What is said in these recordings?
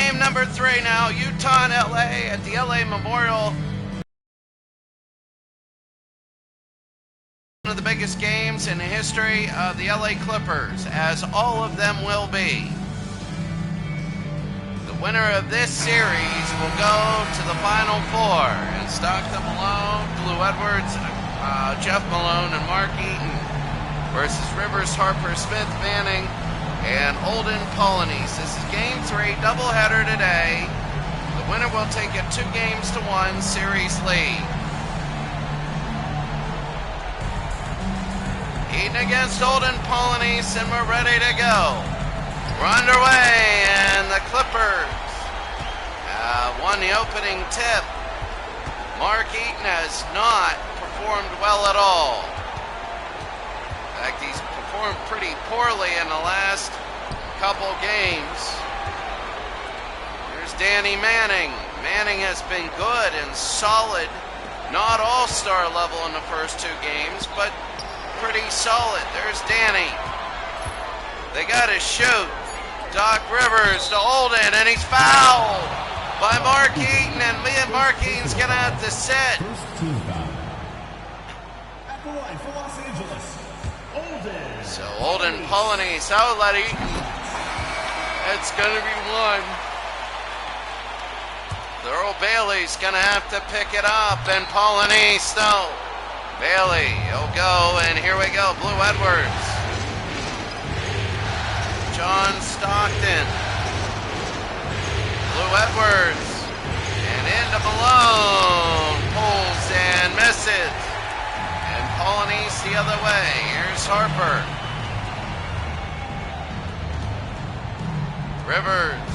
Game number 3 now, Utah and LA at the LA Memorial. One of the biggest games in the history of the LA Clippers, as all of them will be. The winner of this series will go to the Final Four. And Stockton Malone, Blue Edwards, Jeff Malone, and Mark Eaton versus Rivers, Harper, Smith, Manning, and Olden Polynice. This is Game 3, doubleheader today. The winner will take a 2-1 series lead. Eaton against Olden Polynice, and we're ready to go. We're underway, and the Clippers won the opening tip. Mark Eaton has not performed well at all. In fact, he's performed pretty poorly in the last couple games. Here's Danny Manning. Manning has been good and solid, not all-star level in the first 2 games, but pretty solid. There's Danny. They got to shoot. Doc Rivers to Olden, and he's fouled by Mark Eaton, and Mark Eaton's going to have to sit. So Olden Polynice outlet Eaton. It's going to be 1. Earl Bailey's going to have to pick it up, and Polynice, no. Bailey, he'll go, and here we go. Blue Edwards. John Stockton. Blue Edwards. And into Malone. Pulls and misses. And Polynice the other way. Here's Harper. Rivers.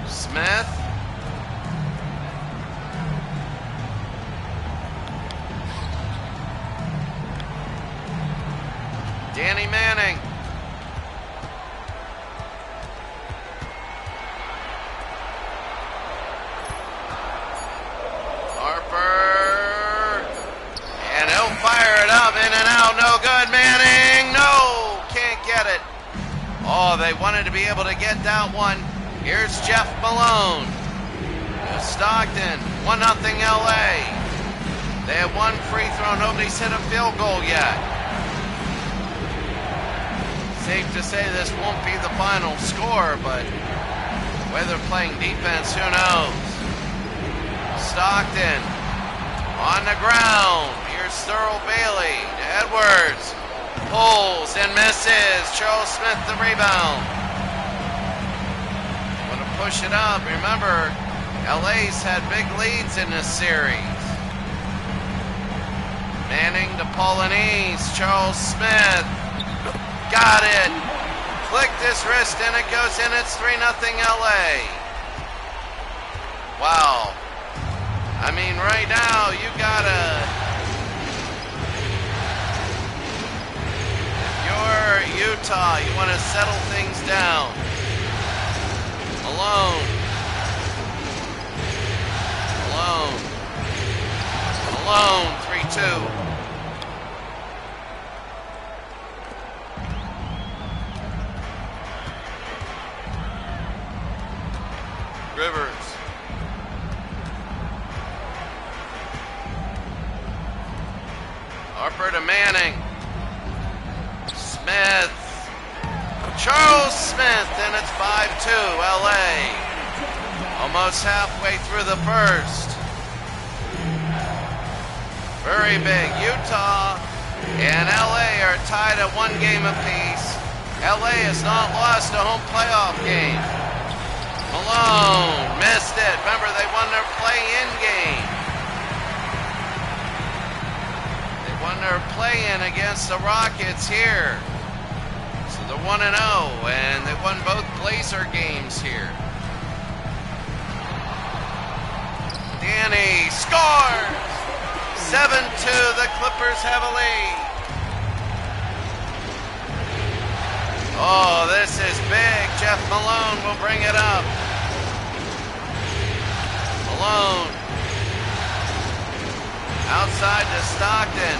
Smith. Danny Manning. Harper. And he'll fire it up, in and out, no good. Manning, no, can't get it. Oh, they wanted to be able to get that one. Here's Jeff Malone. Here's Stockton, 1-0 LA. They have 1 free throw, nobody's hit a field goal yet. Safe to say this won't be the final score, but the way they're playing defense, who knows? Stockton on the ground. Here's Earl Bailey to Edwards. Pulls and misses. Charles Smith the rebound. Want to push it up. Remember, LA's had big leads in this series. Manning to Polynice. Charles Smith. Got it. Clicked his wrist and it goes in. It's 3-0 LA. Wow. I mean, right now you gotta. If you're Utah, you want to settle things down. Malone. Malone. 3-2. Rivers. Harper to Manning. Smith. Charles Smith, and it's 5-2 LA. Almost halfway through the first. Very big. Utah and LA are tied at 1 game apiece. LA has not lost a home playoff game. Malone missed it. Remember, they won their play-in game. They won their play-in against the Rockets here. So they're 1-0, and they won both Blazer games here. Danny scores! 7-2, the Clippers have a lead. Oh, this is big. Jeff Malone will bring it up. Malone. Outside to Stockton.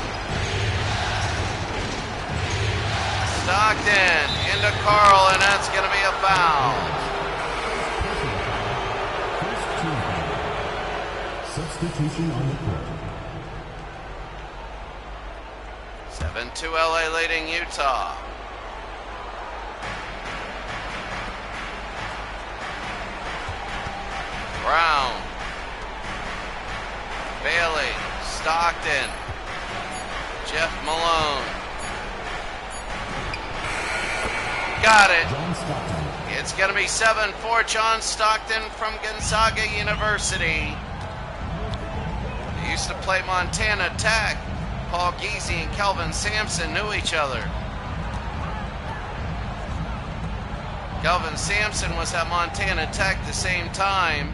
Stockton into Carl, and that's going to be a foul. Substitution on the court. 7-2 LA leading Utah. Brown. Bailey. Stockton. Jeff Malone. Got it. It's going to be 7-4 John Stockton from Gonzaga University. They used to play Montana Tech. Paul Giese and Kelvin Sampson knew each other. Kelvin Sampson was at Montana Tech the same time.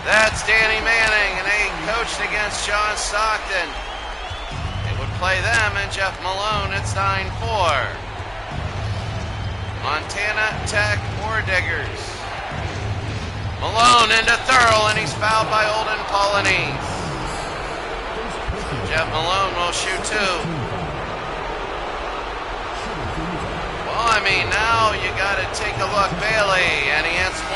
That's Danny Manning, and they coached against John Stockton. It would play them and Jeff Malone. It's 9-4. Montana Tech War Diggers. Malone into Thurl, and he's fouled by Olden Polanese. Jeff Malone will shoot 2. Well, I mean, now you got to take a look. Bailey, and he hits 1.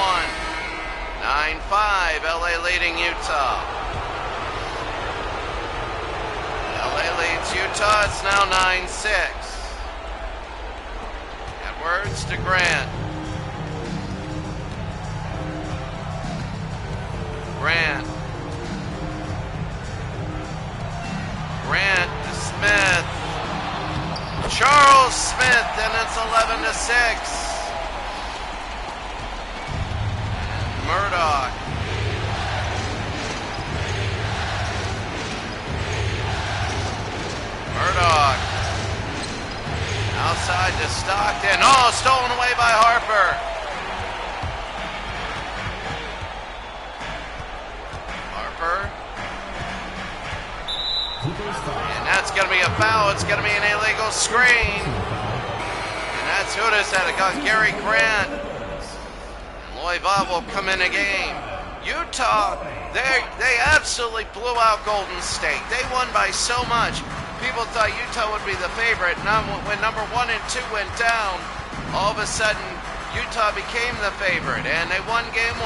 9-5, LA leading Utah. LA leads Utah, it's now 9-6. Edwards to Grant. Grant to Smith. Charles Smith, and it's 11-6. Murdoch. Outside to Stockton. Oh, stolen away by Harper. And that's going to be a foul. It's going to be an illegal screen. And that's who it is that got Gary Grant. And Loy Bob will come in a game. Utah, they absolutely blew out Golden State. They won by so much. People thought Utah would be the favorite. Now, when number 1 and 2 went down, all of a sudden Utah became the favorite. And they won game 1,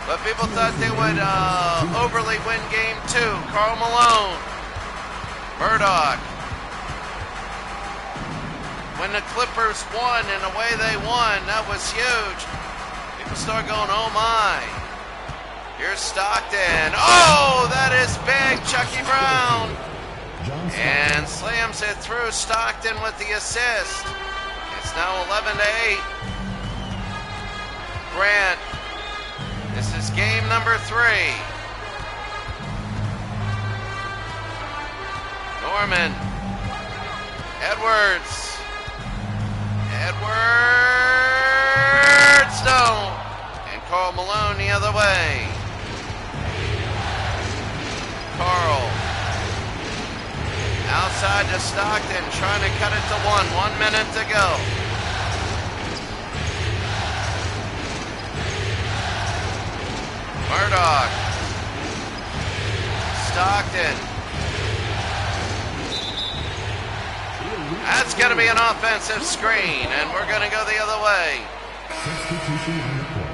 but people thought they would overly win game 2. Karl Malone. Murdoch. When the Clippers won and the way they won, that was huge. People start going, oh my. Here's Stockton. Oh, that is big. Chucky Brown. And slams it through. Stockton with the assist. It's now 11-8. Grant. This is game number 3. Norman. Edwards. No. And Karl Malone the other way. Karl. Outside to Stockton, trying to cut it to 1. 1 minute to go. Murdoch. Stockton. That's going to be an offensive screen, and we're going to go the other way. Substitution on the court.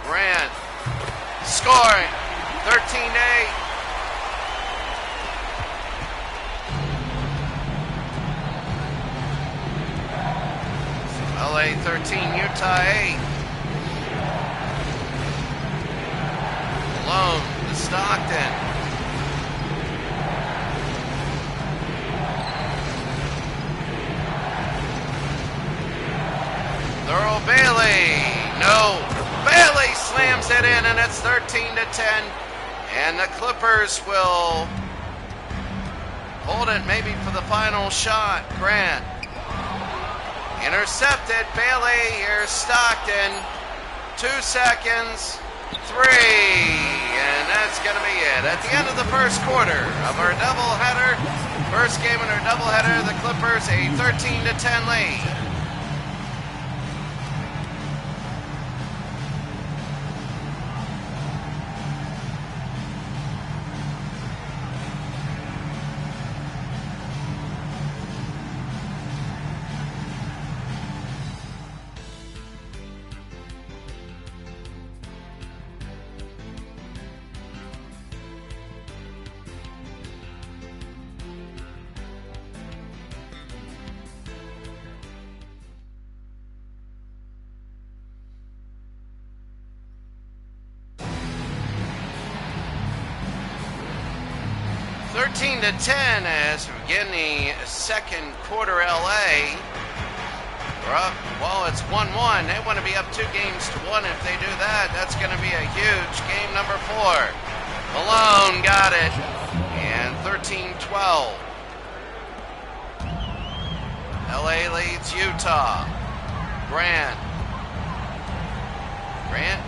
Grant scoring 13-8. LA 13, Utah 8. Malone to Stockton. Thurl Bailey. No. Bailey slams it in, and it's 13-10. And the Clippers will hold it maybe for the final shot. Grant. Intercepted. Bailey. Here's Stockton. 2 seconds. 3. And that's going to be it. At the end of the first quarter of our doubleheader, first game in our doubleheader, the Clippers a 13-10 lead. 13-10 as we begin the second quarter. LA. We're up. Well, it's 1-1. They want to be up 2-1. If they do that, that's going to be a huge game. Number 4. Malone got it. And 13-12. LA leads Utah. Grant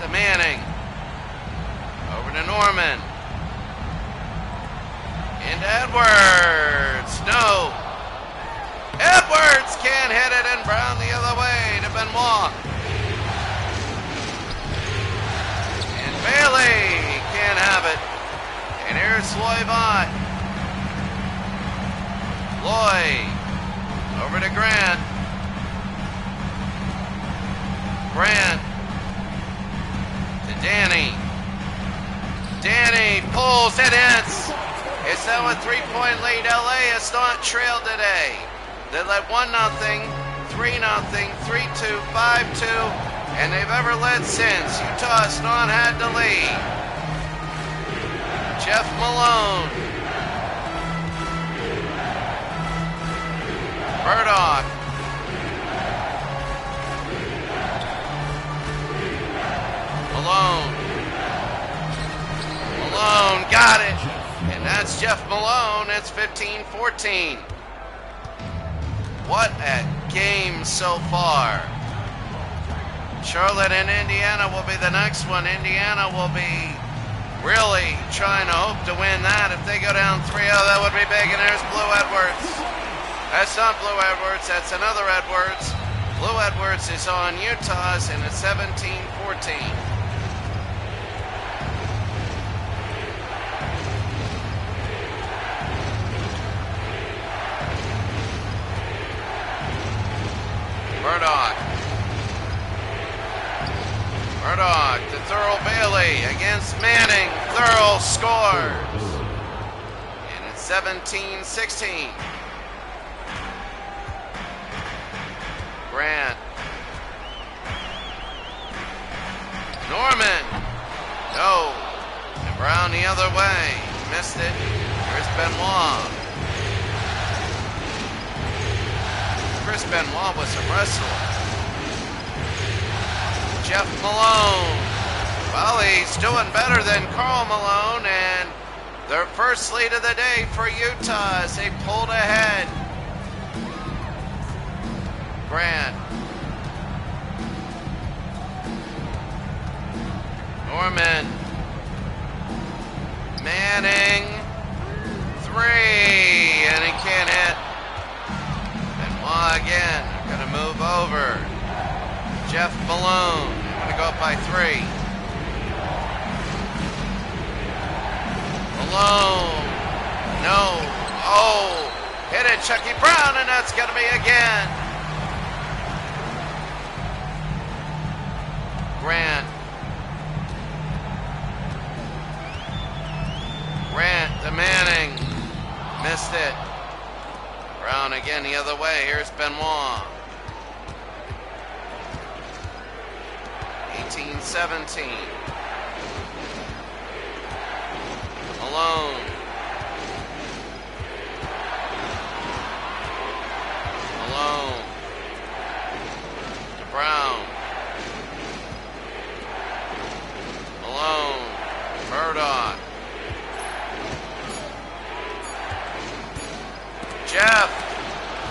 to Manning. Over to Norman. Into Edwards. No. Edwards can't hit it, and Brown the other way to Benoit. And Bailey can't have it. And here's Loybot. Loy over to Grant. Grant to Danny. Danny pulls it in. It's now a 3-point lead. LA has not trailed today. They led 1-0, 3-0, 3-2, 5-2, and they've ever led since. Utah has not had to lead. Jeff Malone. Murdoch. Malone got it. And that's Jeff Malone. It's 15-14. What a game so far. Charlotte and Indiana will be the next one. Indiana will be really trying to hope to win that. If they go down 3-0, that would be big. And there's Blue Edwards. That's not Blue Edwards. That's another Edwards. Blue Edwards is on Utah's, and it's 17-14. Murdoch to Thurl Bailey against Manning. Thurl scores. And it's 17-16. Grant. Norman. No. And Brown the other way. Missed it. Here's Benoit. Chris Benoit was a wrestler. Jeff Malone. Well, he's doing better than Karl Malone, and their first lead of the day for Utah as they pulled ahead. Grant. Norman. Manning. 3, and he can't hit. Benoit again. Gonna move over. Jeff Malone. Going to go up by 3. Malone. No. Oh. Hit it, Chucky Brown, and that's going to be again. Grant. Grant to Manning. Missed it. Brown again the other way. Here's Benoit. 18-17. Malone. To Brown. Malone. Murdoch. Jeff.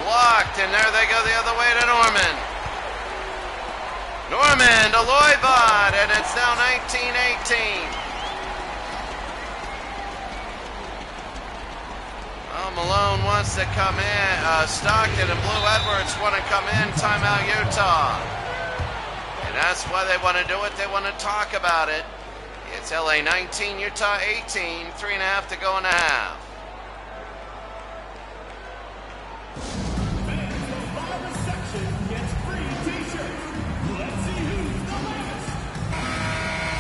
Blocked, and there they go the other way to Norman. Norman to Loybot, and it's now 19-18. Well, Malone wants to come in. Stockton and Blue Edwards want to come in. Timeout Utah. And that's why they want to do it. They want to talk about it. It's LA 19, Utah 18. 3.5 to go in the half.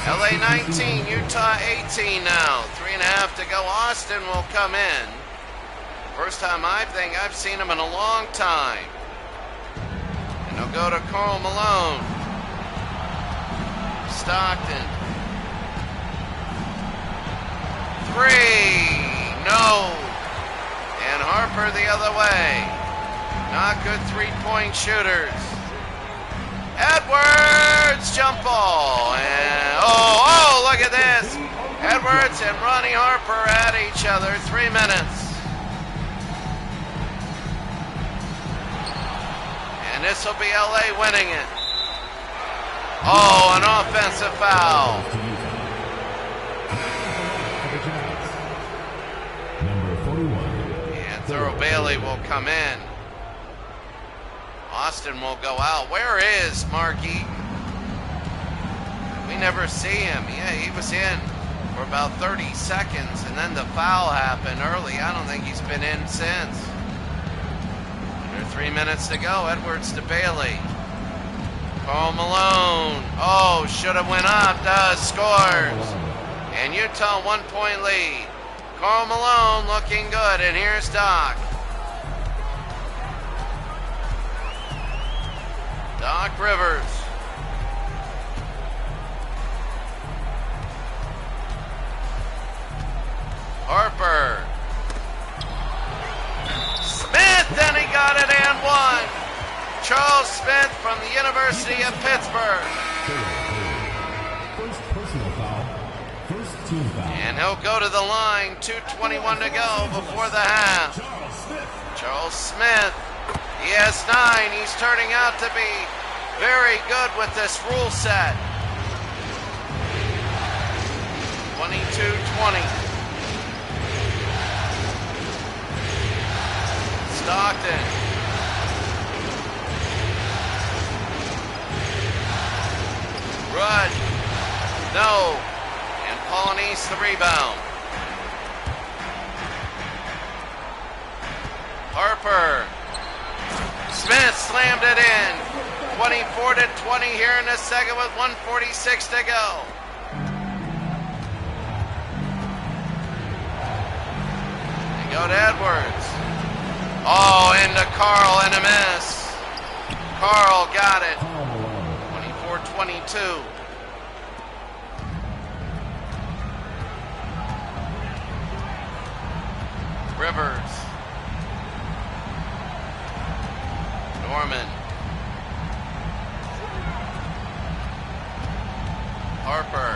LA 19, Utah 18 now. 3.5 to go. Austin will come in. First time I think I've seen him in a long time. And they'll go to Karl Malone. Stockton. 3. No. Harper the other way. Not good three-point shooters. Edwards, jump ball. And oh, look at this. Edwards and Ronnie Harper at each other. 3 minutes. And this will be LA winning it. Oh, an offensive foul. Number 41. And Thurl Bailey will come in. Austin will go out. Where is Markey? We never see him. Yeah, he was in for about 30 seconds, and then the foul happened early. I don't think he's been in since. Under 3 minutes to go. Edwards to Bailey. Karl Malone. Oh, should have went up. Does. Scores. And Utah 1-point lead. Karl Malone looking good. And here's Doc. Doc Rivers. Harper. Smith, and he got it and one. Charles Smith from the University of Pittsburgh. First personal foul. First team foul. And he'll go to the line. 2:21 to go before the half. Charles Smith. He has 9. He's turning out to be very good with this rule set. 22-20. Stockton. Rudd. No. And Polonese the rebound. Harper. Smith slammed it in. 24-20 here in the second with 1:46 to go. They go to Edwards. Oh, into Karl and a miss. Karl got it. 24-22. Rivers. Norman. Harper.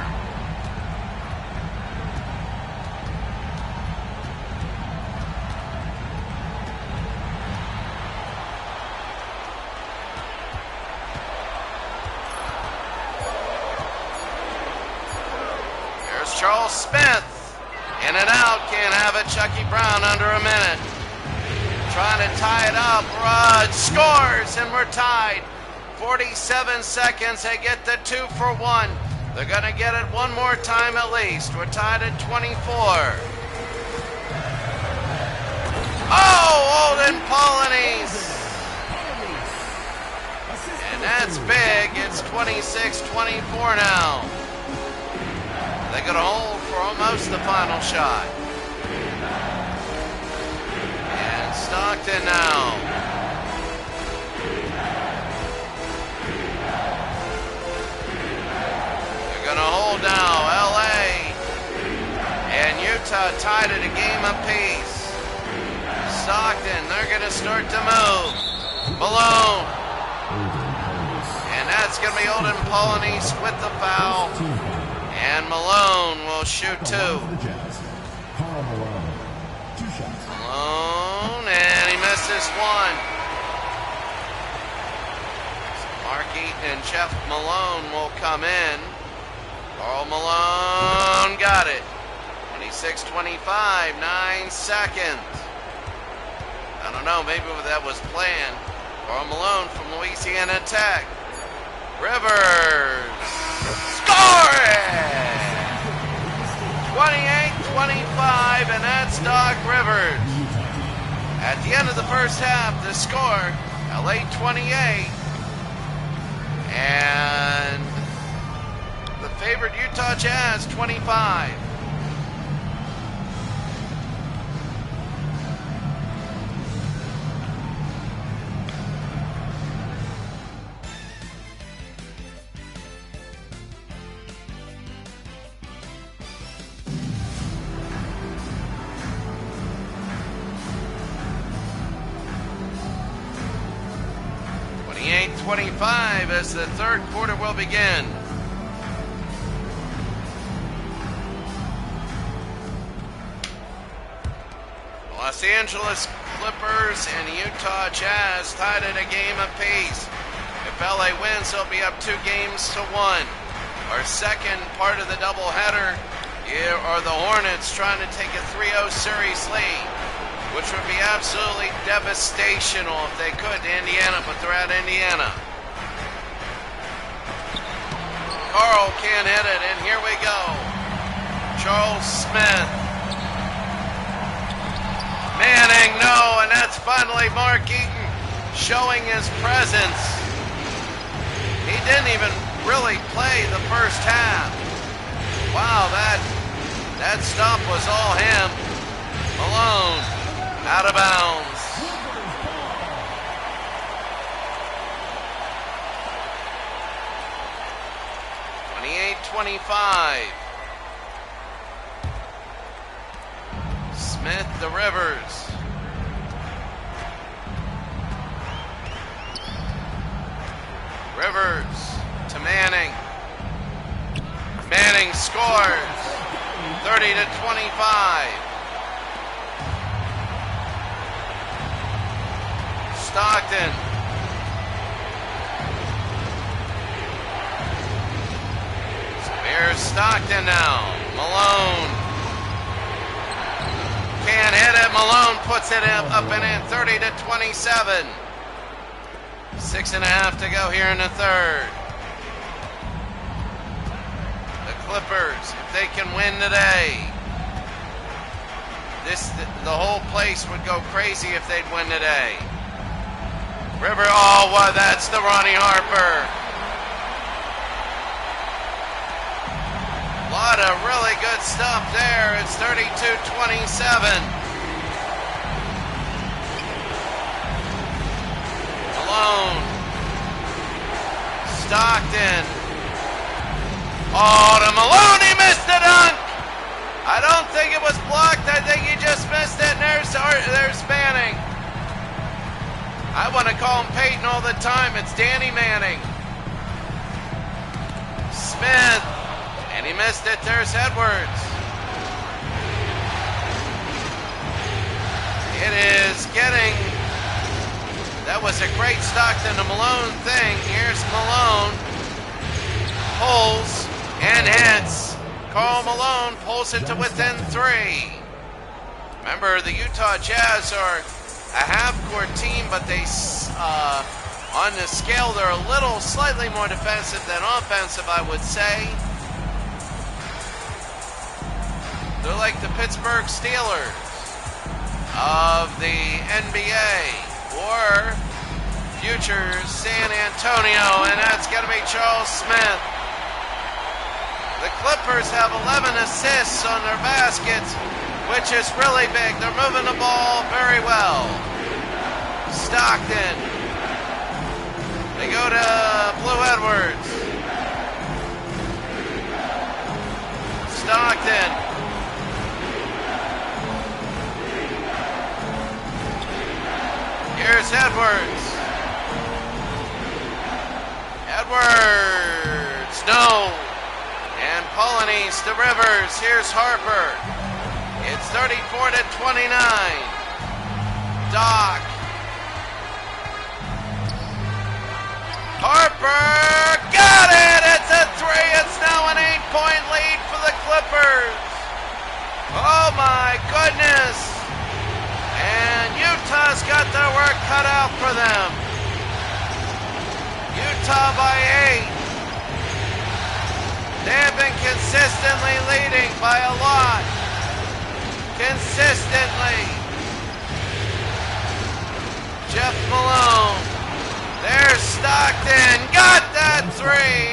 There's Charles Smith. In and out. Can't have it. Chucky Brown under a minute. Trying to tie it up. Rudd scores, and we're tied. 47 seconds. They get the 2 for 1. They're going to get it one more time at least. We're tied at 24. Oh, Olden Polonese. And that's big. It's 26-24 now. They got a hold for almost the final shot. And Stockton now. They're going to hold now. LA and Utah tied at a game apiece. Stockton, they're going to start to move. Malone. And that's going to be Olden Polonese with the foul. And Malone will shoot 2. Malone, and he misses 1. Markey and Jeff Malone will come in. Karl Malone got it. 26-25, 9 seconds. I don't know, maybe that was planned. Karl Malone from Louisiana Tech. Rivers. Score it! 28-25, and that's Doc Rivers. At the end of the first half, the score, LA 28, and the favored Utah Jazz 25. 28-25 as the third quarter will begin. Los Angeles Clippers and Utah Jazz tied at a game apiece. If LA wins, they'll be up 2-1. Our second part of the doubleheader, here are the Hornets trying to take a 3-0 series lead, which would be absolutely devastational if they could to Indiana, but they're at Indiana. Carl can't hit it, and here we go. Charles Smith. Manning, no, and that's finally Mark Eaton showing his presence. He didn't even really play the first half. Wow, that stop was all him. Malone, out of bounds. (28-25). Smith to Rivers. Rivers to Manning. Manning scores. 30-25. Stockton. Here's Stockton now. Malone. Can't hit it. Malone puts it up and in. 30-27. 6.5 to go here in the third. The Clippers, if they can win today, the whole place would go crazy if they'd win today. River, oh, well, that's the Ronnie Harper. A lot of really good stuff there. It's 32-27. Malone. Stockton. Oh, to Malone, he missed the dunk. I don't think it was blocked. I think he just missed it. And there's Manning. I want to call him Peyton all the time. It's Danny Manning. Smith. And he missed it. There's Edwards. It is getting... That was a great Stockton to Malone thing. Here's Malone. Pulls and hits. Karl Malone pulls it to within 3. Remember, the Utah Jazz are a half-court team, but they, on the scale, they're a little slightly more defensive than offensive, I would say. They're like the Pittsburgh Steelers of the NBA, or future San Antonio, and that's going to be Charles Smith. The Clippers have 11 assists on their baskets, which is really big. They're moving the ball very well. Stockton. They go to Blue Edwards. Stockton. Here's Edwards. Edwards, no. And Polanese to Rivers. Here's Harper. It's 34-29. Doc. Harper got it. It's a 3. It's now an 8-point lead for the Clippers. Oh my goodness. And Utah's got their work cut out for them. Utah by 8. They have been consistently leading by a lot. Consistently. Jeff Malone. There's Stockton. Got that 3.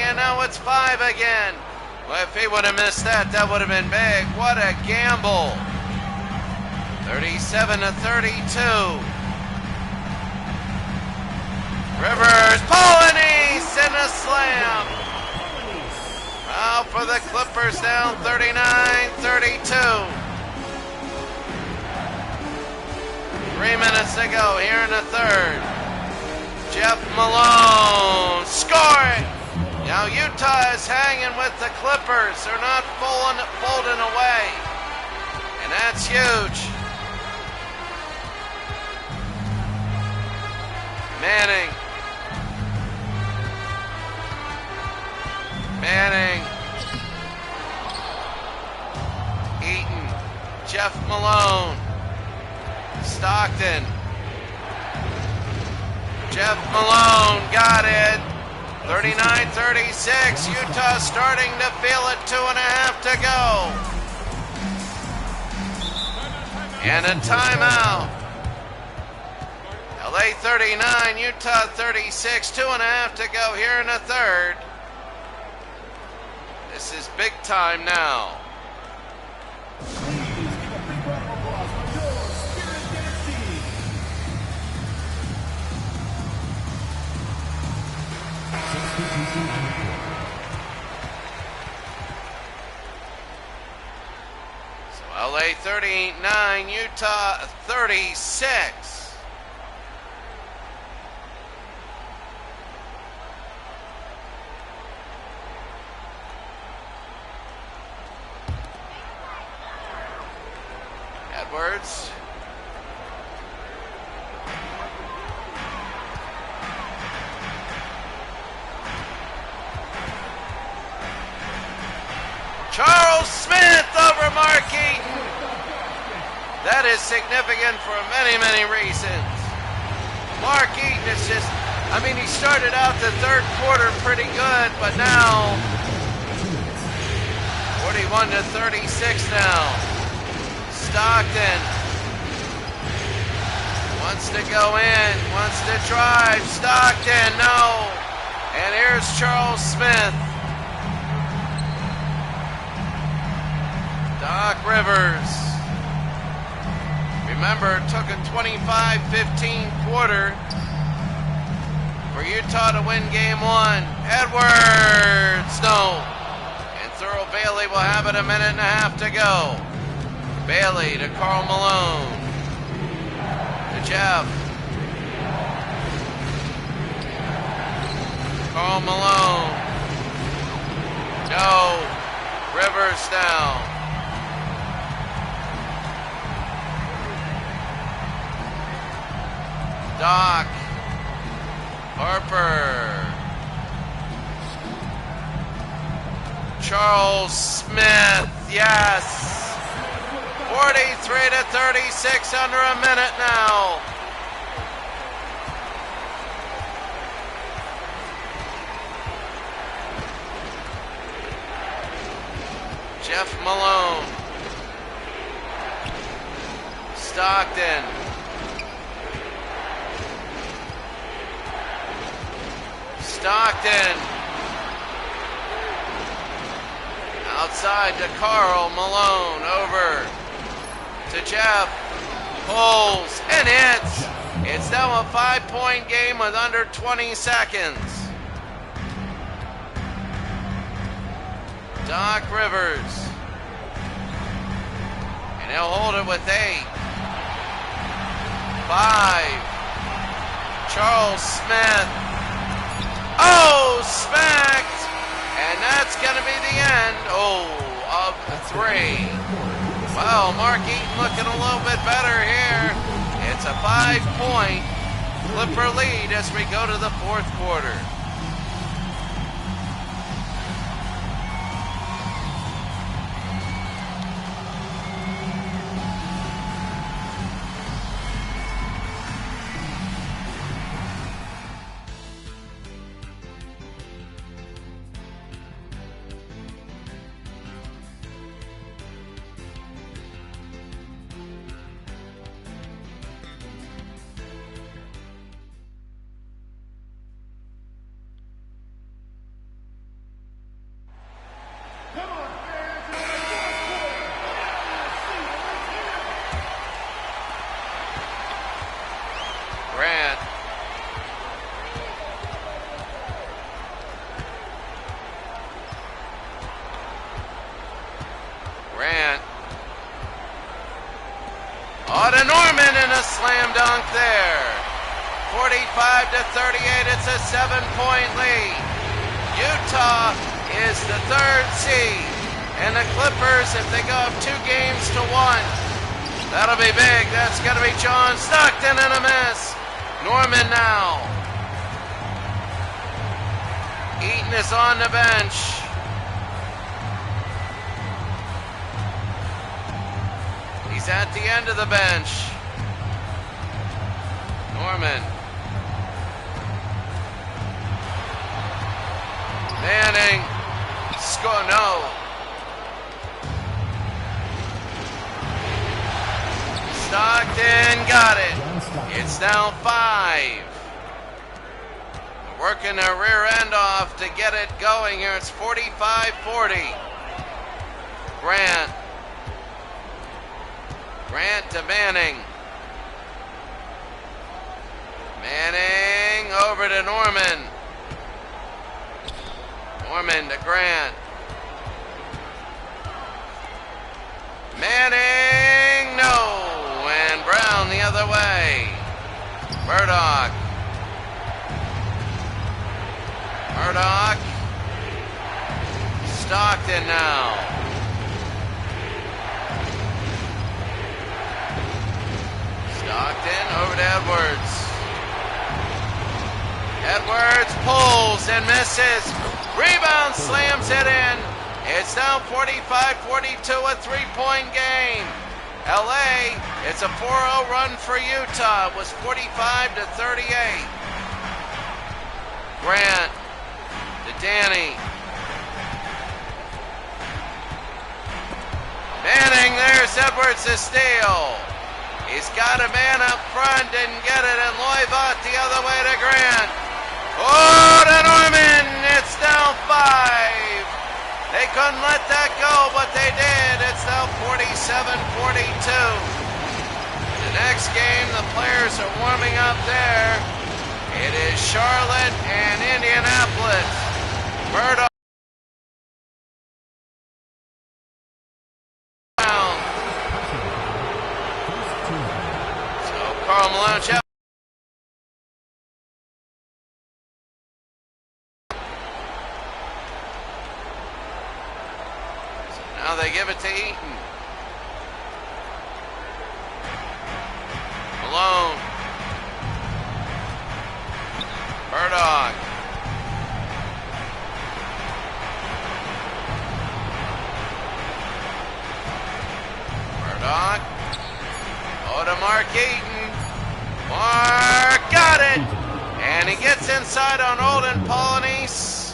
And now it's 5 again. Well, if he would have missed that, that would have been big. What a gamble. 37-32. Rivers, Polanese, and a slam. Well, for the Clippers down 39-32. 3 minutes to go here in the third. Jeff Malone scoring. Now Utah is hanging with the Clippers. They're not folding away. And that's huge. Manning. Eaton. Jeff Malone. Stockton. Jeff Malone got it. 39-36. Utah starting to feel it. 2.5 to go. And a timeout. LA 39, Utah 36. 2.5 to go here in the third. This is big time now. So LA 39, Utah 36. Edwards. Charles Smith over Mark Eaton. That is significant for many, many reasons. Mark Eaton is just, I mean, he started out the third quarter pretty good, but now 41-36 now. Stockton wants to go in, wants to drive. Stockton, no. And here's Charles Smith. Doc Rivers. Remember, it took a 25-15 quarter for Utah to win game one. Edwards, no. And Thurl Bailey will have it 1.5 minutes to go. Bailey to Karl Malone. To Jeff. Karl Malone. No. Rivers down. Doc. Harper. Charles Smith. Yes. 43-36, under a minute now. Jeff Malone. Stockton. Outside to Karl Malone. Over to Jeff. Pulls and hits. It's now a 5-point game with under 20 seconds. Doc Rivers. And he'll hold it with 8. 5. Charles Smith. Oh, smacked. And that's going to be the end, of 3. Well, Mark Eaton looking a little bit better here. It's a 5-point Clipper lead as we go to the fourth quarter. Norman and a slam dunk there. 45-38, it's a 7-point lead. Utah is the 3rd seed. And the Clippers, if they go up 2 games to 1, that'll be big. That's going to be John Stockton and a miss. Norman now. Eaton is on the bench. He's at the end of the bench. Norman. Manning. Score, no. Stockton got it. It's now 5. Working their rear end off to get it going here. It's 45-40. Grant. Grant to Manning. Manning over to Norman. Norman to Grant. Manning, no. And Brown the other way. Murdoch. Murdoch. Stockton now. Stockton over to Edwards. Edwards pulls and misses. Rebound, slams it in. It's now 45-42, a 3-point game. LA, it's a 4-0 run for Utah. It was 45-38. Grant to Danny. Manning, there's Edwards to steal. He's got a man up front, didn't get it, and Loivat the other way to Grant. Oh, to Norman, it's now 5. They couldn't let that go, but they did. It's now 47-42. The next game, the players are warming up there. It is Charlotte and Indianapolis. Murdoch. So Karl Malone. Now they give it to Eaton. Malone. Murdoch. Murdoch. Oh, to Mark Eaton. Mark got it. And he gets inside on Olden Polynice.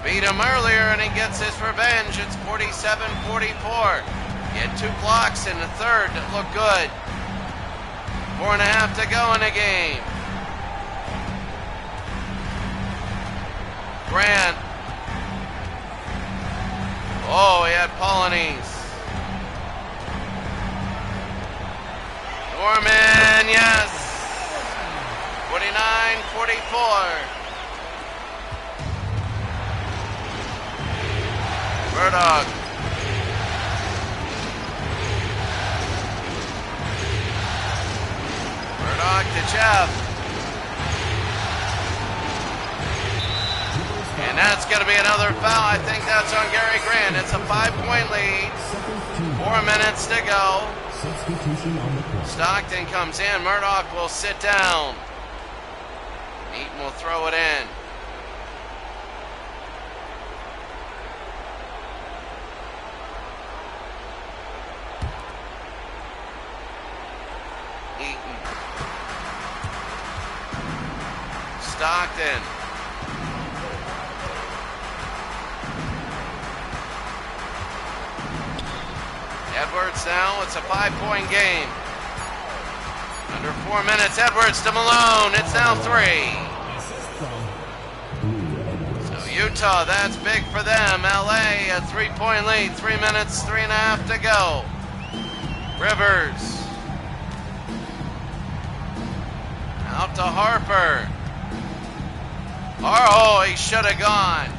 Beat him earlier and he gets his revenge. It's 47-44. He had 2 blocks in the third that looked good. 4.5 to go in the game. Grant. Oh, he had Polynice. Norman, yes. 49-44. Murdoch. Murdoch to Jeff. And that's going to be another foul. I think that's on Gary Grant. It's a 5-point lead. 4 minutes to go. Stockton comes in. Murdoch will sit down. Eaton will throw it in. Eaton. Stockton. Edwards now, it's a 5-point game. Under 4 minutes, Edwards to Malone, it's now 3. So Utah, that's big for them. LA, a 3-point lead, 3 minutes, 3.5 to go. Rivers. Out to Harper. Oh, he should have gone.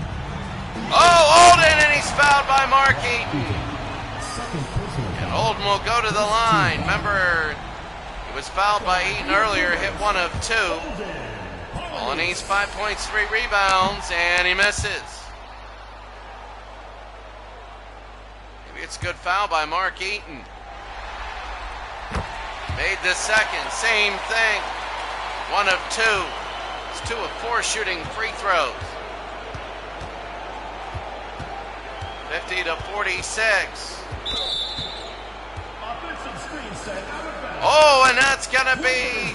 Oh, Olden, and he's fouled by Mark Eaton. And Olden will go to the line. Remember, he was fouled by Eaton earlier, hit 1 of 2. Polonese 5 points, 3 rebounds, and he misses. Maybe it's a good foul by Mark Eaton. Made the second, same thing. 1 of 2. It's 2 of 4 shooting free throws. 50 to 46. Oh, and that's going to be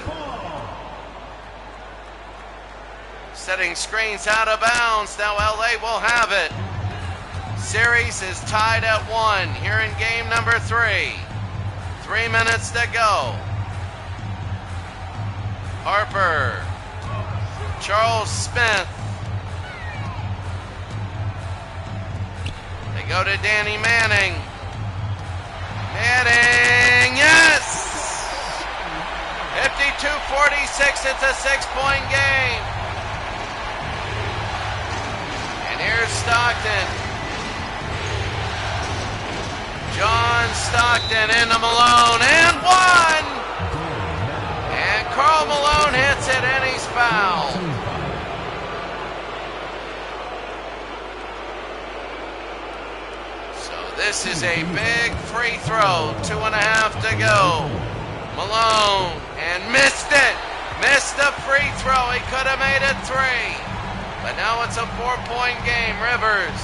setting screens out of bounds. Now LA will have it. Series is tied at 1 here in game number 3. 3 minutes to go. Harper. Charles Smith. They go to Danny Manning. Manning, yes! 52-46, it's a 6-point game. And here's Stockton. John Stockton into Malone, and 1! And Karl Malone hits it, and he's fouled. This is a big free throw. 2.5 to go. Malone, and missed it. Missed the free throw. He could have made it 3. But now it's a 4-point game. Rivers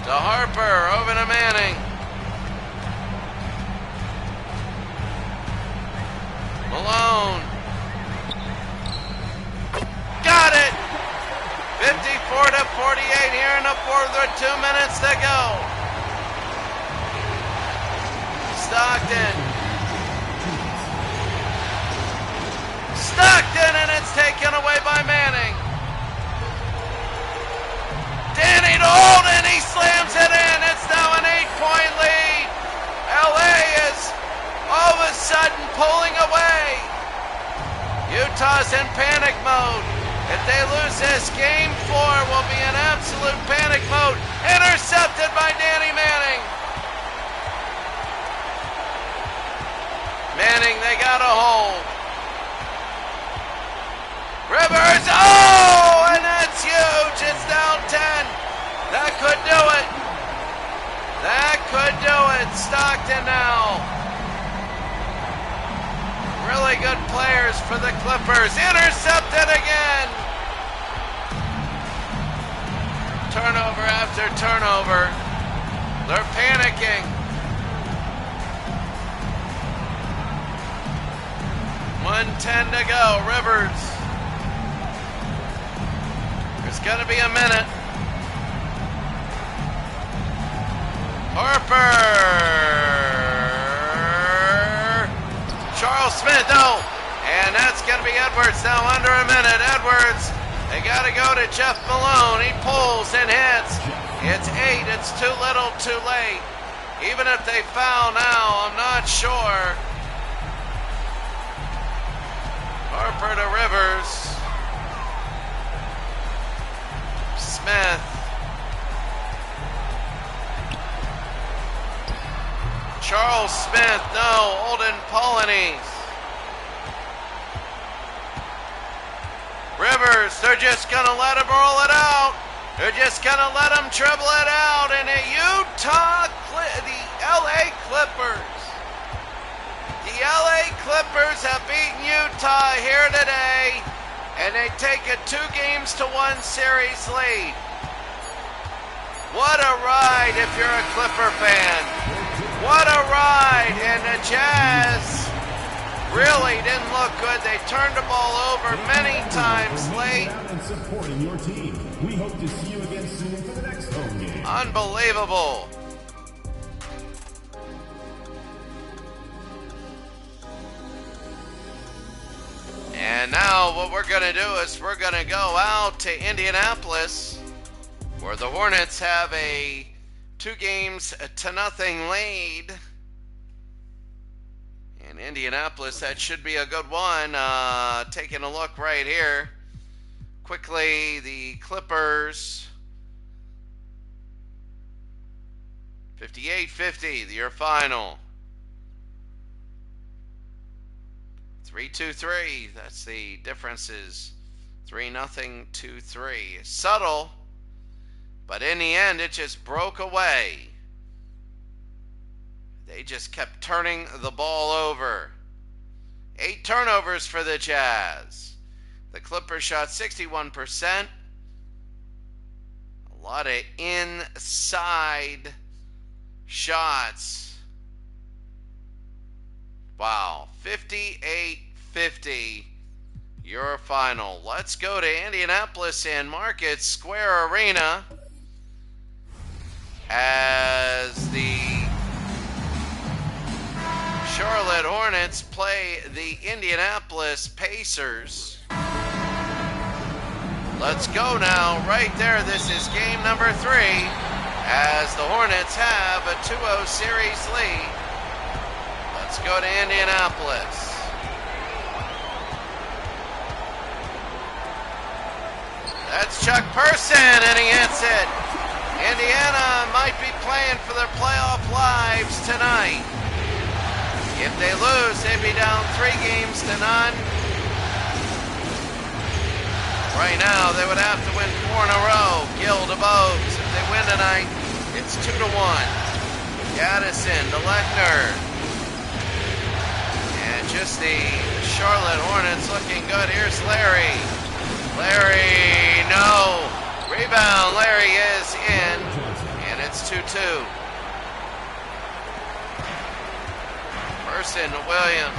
to Harper, over to Manning. Malone. Got it. 54 to 48 here in the fourth with 2 minutes to go. Stockton. Stockton, and it's taken away by Manning. Danny to Holden, he slams it in. It's now an 8-point lead. LA is all of a sudden pulling away. Utah's in panic mode. If they lose this, game 4 will be in absolute panic mode. Intercepted by Danny Manning. Manning, they got a hold. Rivers, oh, and that's huge. It's down 10. That could do it. That could do it. Stockton now. Really good players for the Clippers. Intercepted again. Turnover after turnover. They're panicking. 1:10 to go. Rivers. There's going to be a minute. Harper. Charles Smith, no. And that's going to be Edwards now under a minute. Edwards, they got to go to Jeff Malone. He pulls and hits. It's 8. It's too little, too late. Even if they foul now, I'm not sure. Harper to Rivers. Smith. Charles Smith, no. Olden Polonese. Rivers, they're just going to let him roll it out. They're just going to let him dribble it out. And the LA Clippers. The LA Clippers have beaten Utah here today. And they take a 2-1 series lead. What a ride if you're a Clipper fan. What a ride. And the Jazz really didn't look good. They turned the ball over many times late. And supporting your team. We hope to see you again soon for the next home game. Unbelievable. And now what we're going to do is we're going to go out to Indianapolis, where the Hornets have a 2-0 lead. In Indianapolis, that should be a good one. Taking a look right here. Quickly, the Clippers. 58-50, your final. 3-2-3. That's the differences. 3-0 to 3. Subtle, but in the end, it just broke away. They just kept turning the ball over. 8 turnovers for the Jazz. The Clippers shot 61%. A lot of inside shots. Wow, 58-50, your final. Let's go to Indianapolis and Market Square Arena as the Charlotte Hornets play the Indianapolis Pacers. Let's go now. Right there, this is game number 3 as the Hornets have a 2-0 series lead. Let's go to Indianapolis. That's Chuck Person, and he hits it. Indiana might be playing for their playoff lives tonight. If they lose, they'd be down 3-0. Right now, they would have to win 4 in a row. Gill to Bogues. If they win tonight, it's 2-1. Gaddison to Lechner. And just the Charlotte Hornets looking good. Here's Larry. Larry, no. Rebound. Larry is in. And it's 2-2. Person to Williams.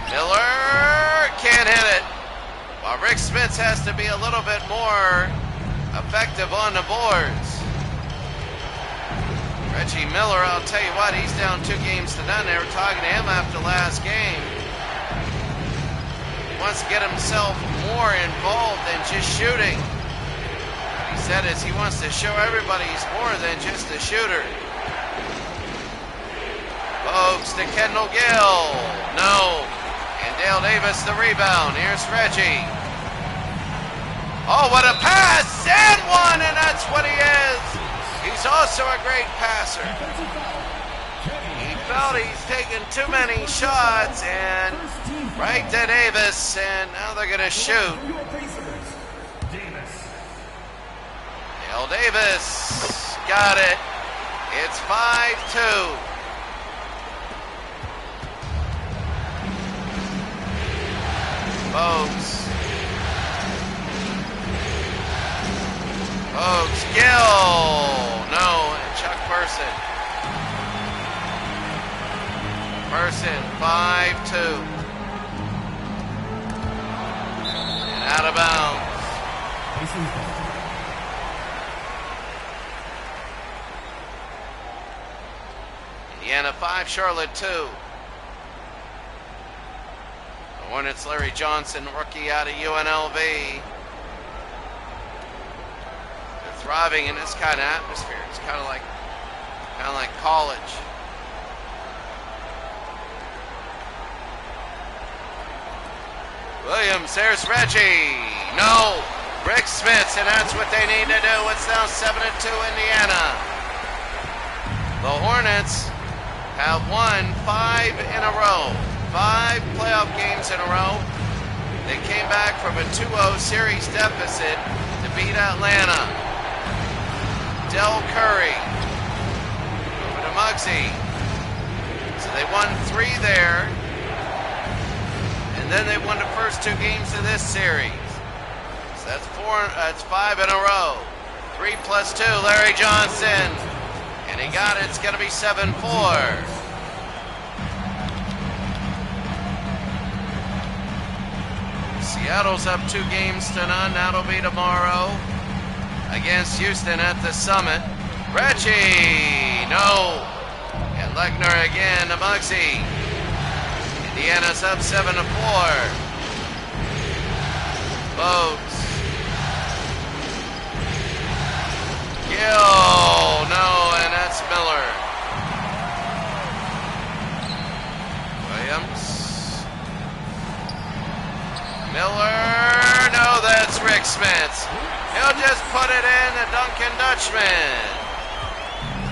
Miller can't hit it. While Rick Smits has to be a little bit more effective on the boards. Reggie Miller, I'll tell you what, he's down 2-0. They were talking to him after last game. He wants to get himself more involved than just shooting. What he said is he wants to show everybody he's more than just a shooter. Bogues to Kendall Gill. No. And Dale Davis the rebound. Here's Reggie. Oh, what a pass! And one, and that's what he is. He's also a great passer. He felt he's taken too many shots, and right to Davis, and now they're going to shoot. Dale Davis got it. It's 5-2. Bogues. Bogues, Gill. No, and Chuck Person. Person, 5-2. And out of bounds. Indiana 5, Charlotte 2. Hornets, Larry Johnson, rookie out of UNLV. They're thriving in this kind of atmosphere. It's kind of like college. Williams, there's Reggie. No, Rick Smits, and that's what they need to do. It's now 7-2 Indiana. The Hornets have won 5 in a row. 5 playoff games in a row. They came back from a 2-0 series deficit to beat Atlanta. Del Curry over to Muggsy. So they won 3 there. And then they won the first 2 games of this series. So that's 5 in a row. 3 plus 2, Larry Johnson. And he got it. It's going to be 7-4. Seattle's up 2-0. That'll be tomorrow against Houston at the Summit. Reggie, no. And Lechner again to Muggsy. Indiana's up 7-4. Bogues. Gill, no, and that's Miller. Williams. Miller, no, that's Rick Smits. He'll just put it in, the Duncan Dutchman.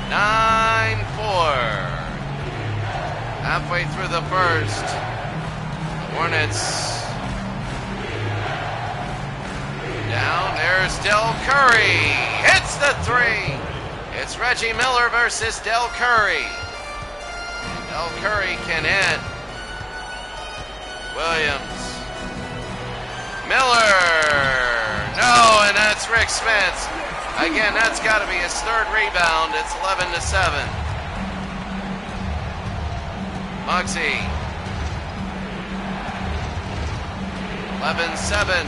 9-4. Halfway through the first. Hornets down. There's Del Curry. Hits the three. It's Reggie Miller versus Del Curry. Del Curry can hit. Williams. Miller. No, and that's Rick Smith. Again, that's got to be his third rebound. It's 11-7. Muggsy. 11-7.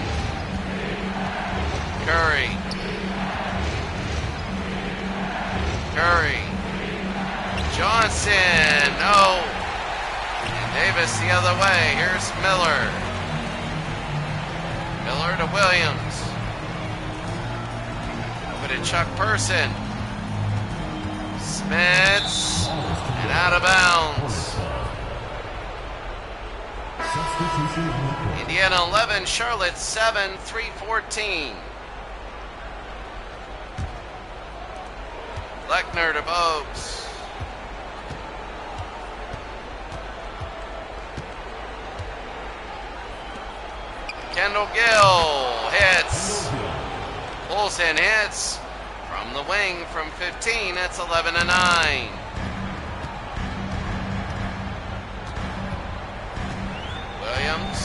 Curry. Curry. Johnson. No. And Davis the other way. Here's Miller. Miller to Williams. Over to Chuck Person. Smith. And out of bounds. Indiana 11, Charlotte 7, 3-14. Lechner to Bogues. Kendall Gill hits. Pulls in hits from the wing from 15. It's 11-9. Williams.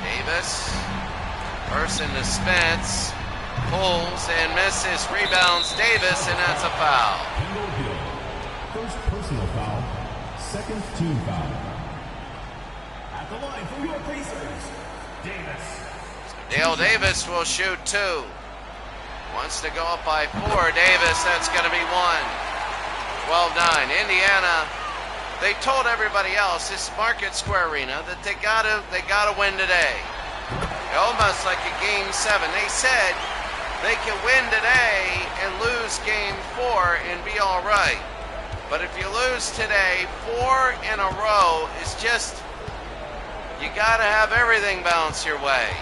Davis. Person to Spence. Pulls and misses. Rebounds Davis, and that's a foul. First personal foul. Second team foul. At the line for your Pacers, Davis. Dale Davis will shoot 2. Wants to go up by 4. Davis, that's going to be 1. 12-9. Indiana. They told everybody else, this Market Square Arena, that they gotta win today. Almost like a Game 7. They said they can win today and lose Game 4 and be all right. But if you lose today, 4 in a row is just, you gotta have everything bounce your way.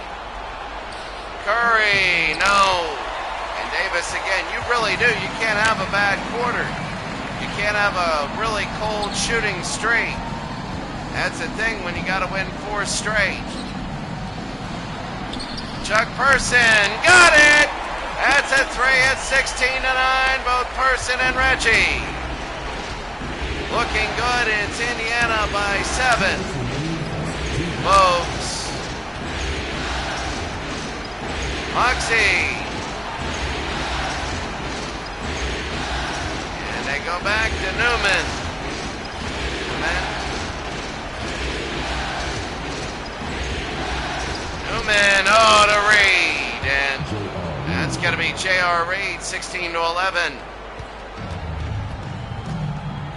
Curry, no. And Davis again, you really do. You can't have a bad quarter. You can't have a really cold shooting streak. That's the thing when you got to win 4 straight. Chuck Person, got it! That's a 3. It's 16-9, both Person and Reggie. Looking good. It's Indiana by 7. Bogues. Muggsy. They go back to Newman. Newman, oh, to Reed. And that's going to be J.R. Reed, 16-11.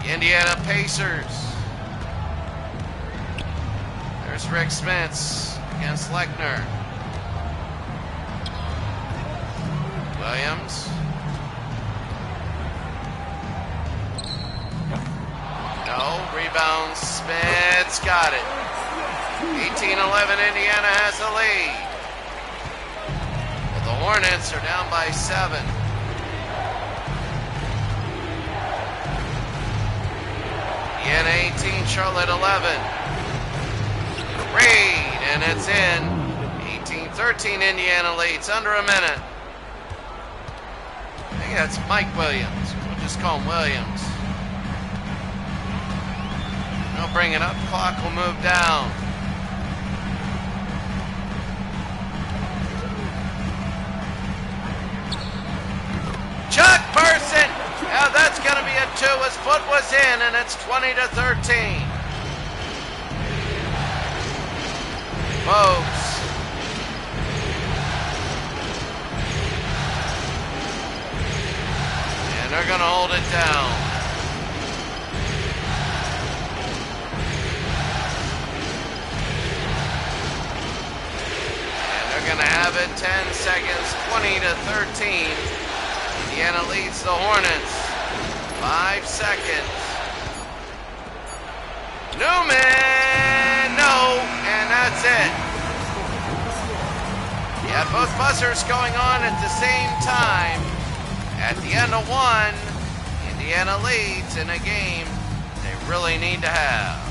Indiana Pacers. There's Rick Smith against Lechner. Williams. No, rebound, Smith's got it. 18-11, Indiana has the lead. Well, the Hornets are down by 7. Indiana 18, Charlotte 11. Reed, and it's in. 18-13, Indiana leads, under a minute. I think that's Mike Williams. We'll just call him Williams. They'll bring it up. Clock will move down. Chuck Person. Now that's going to be a 2. His foot was in, and it's 20-13. Bogues. And they're going to hold it down. Going to have it 10 seconds, 20-13. Indiana leads the Hornets. 5 seconds. Newman, no, and that's it. Yeah, both buzzers going on at the same time, At the end of one, Indiana leads in a game they really need to have.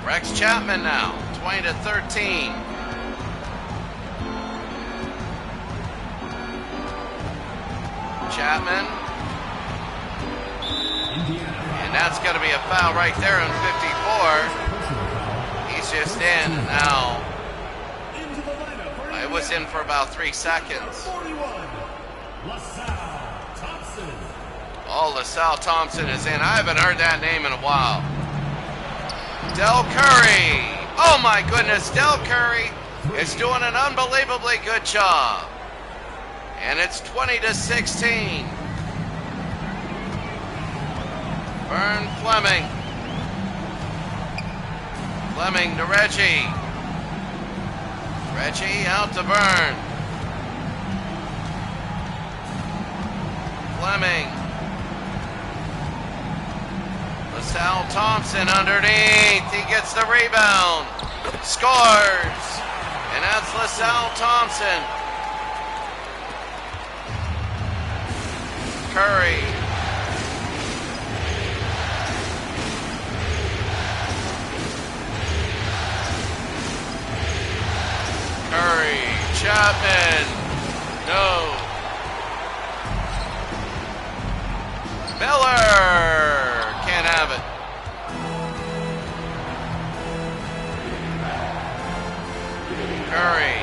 Rex Chapman now, 20-13. Chapman. And that's going to be a foul right there on 54. He's just in now. It was in for about 3 seconds. Oh, LaSalle Thompson is in. I haven't heard that name in a while. Del Curry. Oh my goodness, Del Curry is doing an unbelievably good job. And it's 20-16. Vern Fleming. Fleming to Reggie. Reggie out to Vern. Fleming. LaSalle Thompson underneath. He gets the rebound. Scores. And that's LaSalle Thompson. Curry. Curry. Chapman. No. Miller. Can't have it. Curry.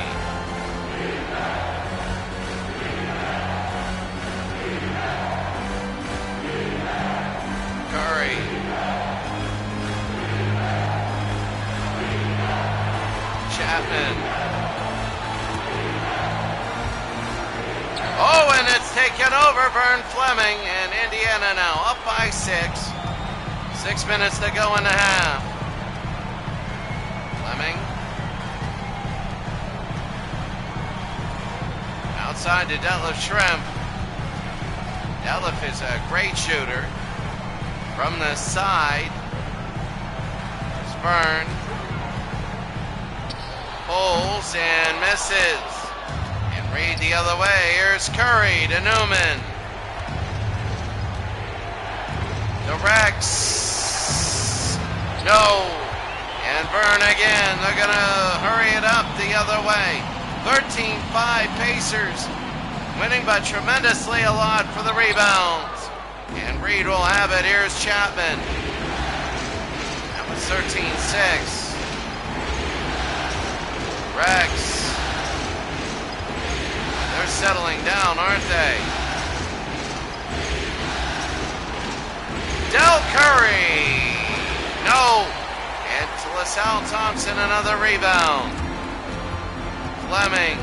Curry. Chapman. Oh, and it's taken over. Vern Fleming, and Indiana now up by 6. 6 minutes to go in the half. Fleming. Outside to Detlef Schrempf. Detlef is a great shooter. From the side. Spurn. Pulls and misses. And Reed the other way. Here's Curry to Newman. The Rex. No. And Vern again. They're going to hurry it up the other way. 13-5 Pacers. Winning by tremendously a lot for the rebounds. And Reed will have it. Here's Chapman. That was 13-6. Rex. They're settling down, aren't they? Del Curry. No. And to LaSalle Thompson, another rebound. Fleming.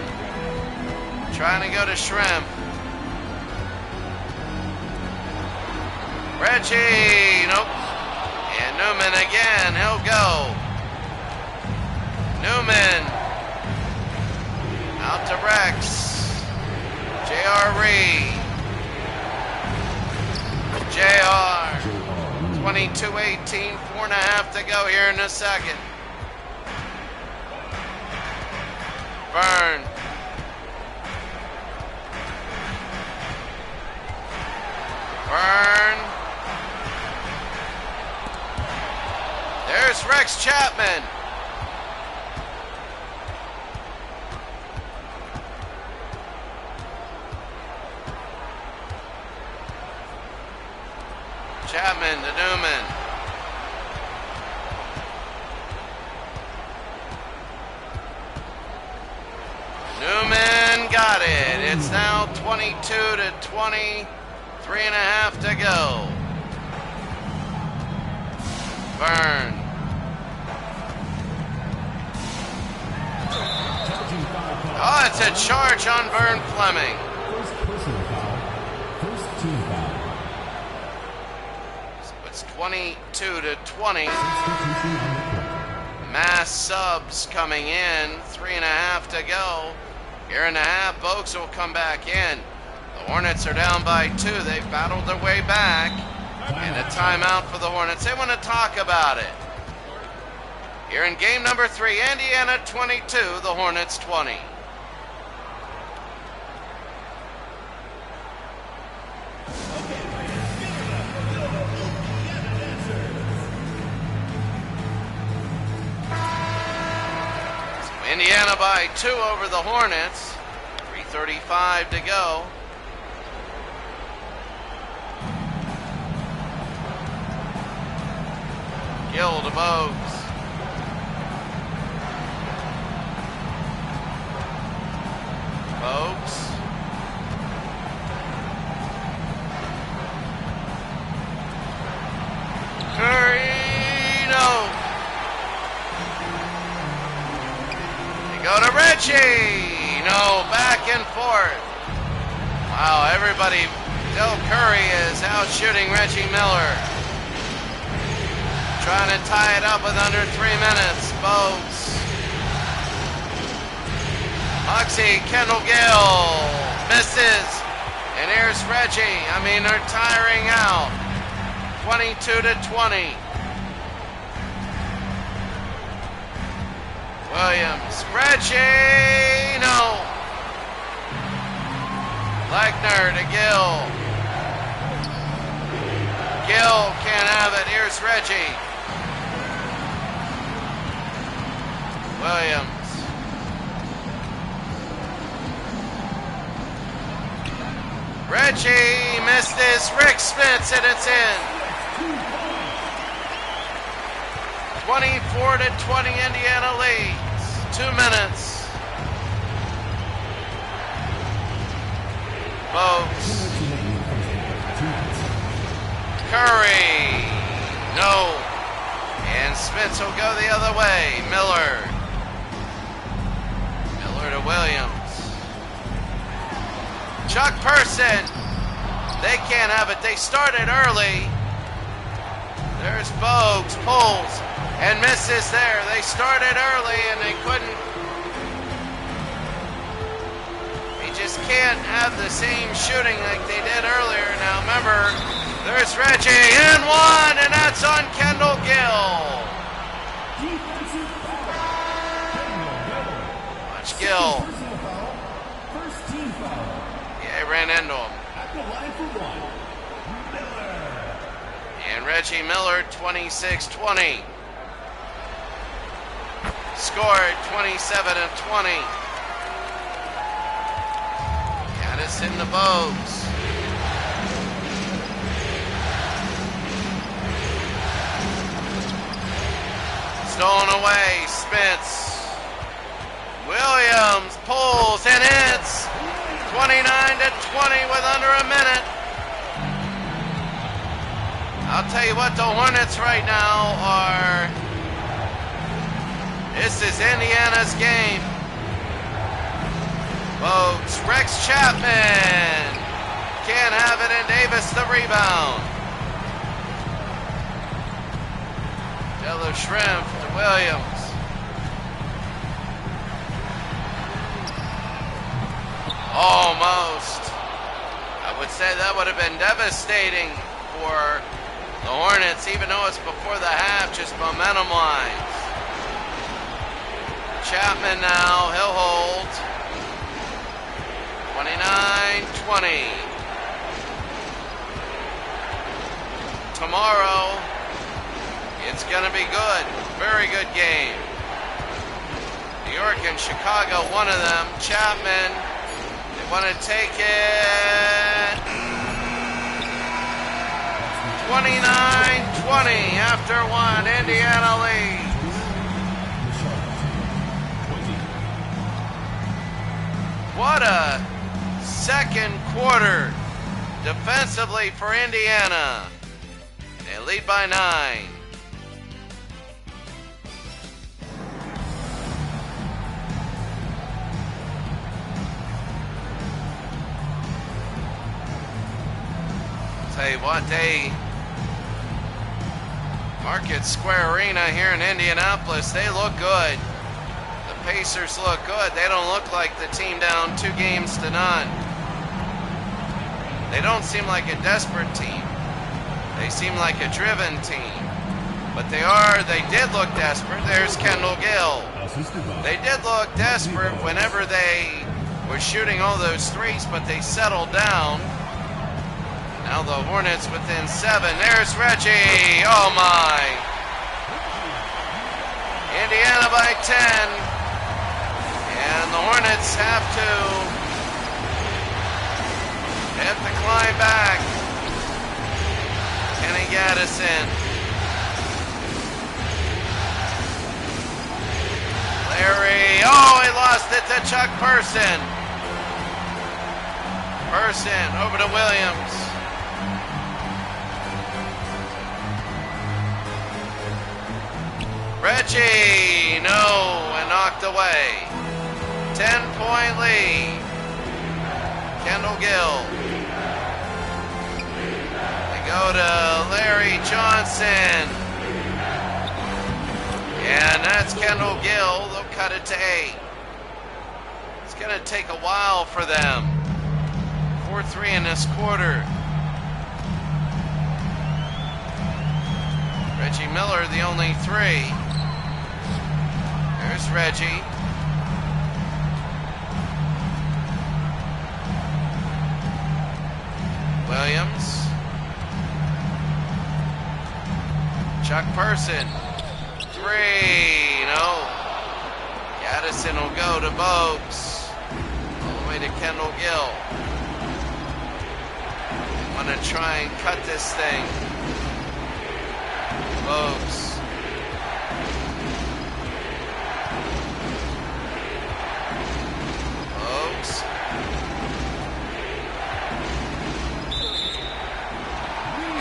Trying to go to Schrempf. Reggie. Nope. And Newman again. He'll go. Newman. Out to Rex. J.R. Reed. J.R. 22-18, 4.5 to go here in the second. Vern. Vern. There's Rex Chapman. Chapman to Newman. Newman got it. It's now 22-20, 3.5 to go. Byrne. Oh, it's a charge on Vern Fleming. First personal foul. First team foul. So it's 22-20. Substitution on the court. Mass subs coming in. 3.5 to go. Here in the half, Bogues will come back in. The Hornets are down by 2. They've battled their way back. And a timeout for the Hornets. They want to talk about it. Here in game number 3, Indiana 22, the Hornets 20. So Indiana by 2 over the Hornets. 3:35 to go. Gill to Bogues. Bogues. Curry, no. They go to Reggie. No, back and forth. Wow, everybody, Del Curry is out shooting Reggie Miller. Trying to tie it up with under 3 minutes. Bogues. Moxie, Kendall Gill misses. And here's Reggie. I mean, they're tiring out. 22-20. Williams. Reggie. No. Lechner to Gill. Gill can't have it. Here's Reggie. Williams. Reggie missed this. Rick Smits, and it's in. 24-20, Indiana leads. 2 minutes. Bogues. Curry. No. And Smits will go the other way. Miller. Miller to Williams. Chuck Person. They can't have it. They started early. There's Bogues. Pulls and misses there. They started early and they couldn't. They just can't have the same shooting like they did earlier. Now remember, there's Reggie and 1, and that's on Kendall Gill. Watch Gill. First team foul. Yeah, he ran into him. At the line for 1. Miller. And Reggie Miller, 26-20. Scored 27-20. Gaddis in the Bogues. Stolen away, Spence. Williams pulls and hits. 29-20 with under a minute. I'll tell you what, the Hornets right now are. This is Indiana's game. Bogues, Rex Chapman. Can't have it, and Davis the rebound. Della Shrimp to Williams. Almost. I would say that would have been devastating for the Hornets, even though it's before the half, just momentum-wise. Chapman now, he'll hold. 29-20. Tomorrow, it's going to be good. Very good game. New York and Chicago, one of them. Chapman, they want to take it. 29-20 after 1. Indiana leads. What a second quarter defensively for Indiana. They lead by 9. Tell you what, Market Square Arena here in Indianapolis, they look good. The Pacers look good. They don't look like the team down 2 games to none. They don't seem like a desperate team. They seem like a driven team. But they did look desperate. There's Kendall Gill. They did look desperate whenever they were shooting all those threes, but they settled down. Now the Hornets within 7. There's Reggie. Oh my. Indiana by 10. And the Hornets have to climb back. Kenny Gaddison. Larry. Oh, he lost it to Chuck Person. Person over to Williams. Reggie, no, and knocked away. 10-point lead. Kendall Gill. They go to Larry Johnson. And that's Kendall Gill. They'll cut it to 8. It's going to take a while for them. 4-3 in this quarter. Reggie Miller, the only 3. There's Reggie. Williams. Chuck Person. 3. No. Gaddison will go to Bogues. All the way to Kendall Gill. Want to try and cut this thing. Bogues.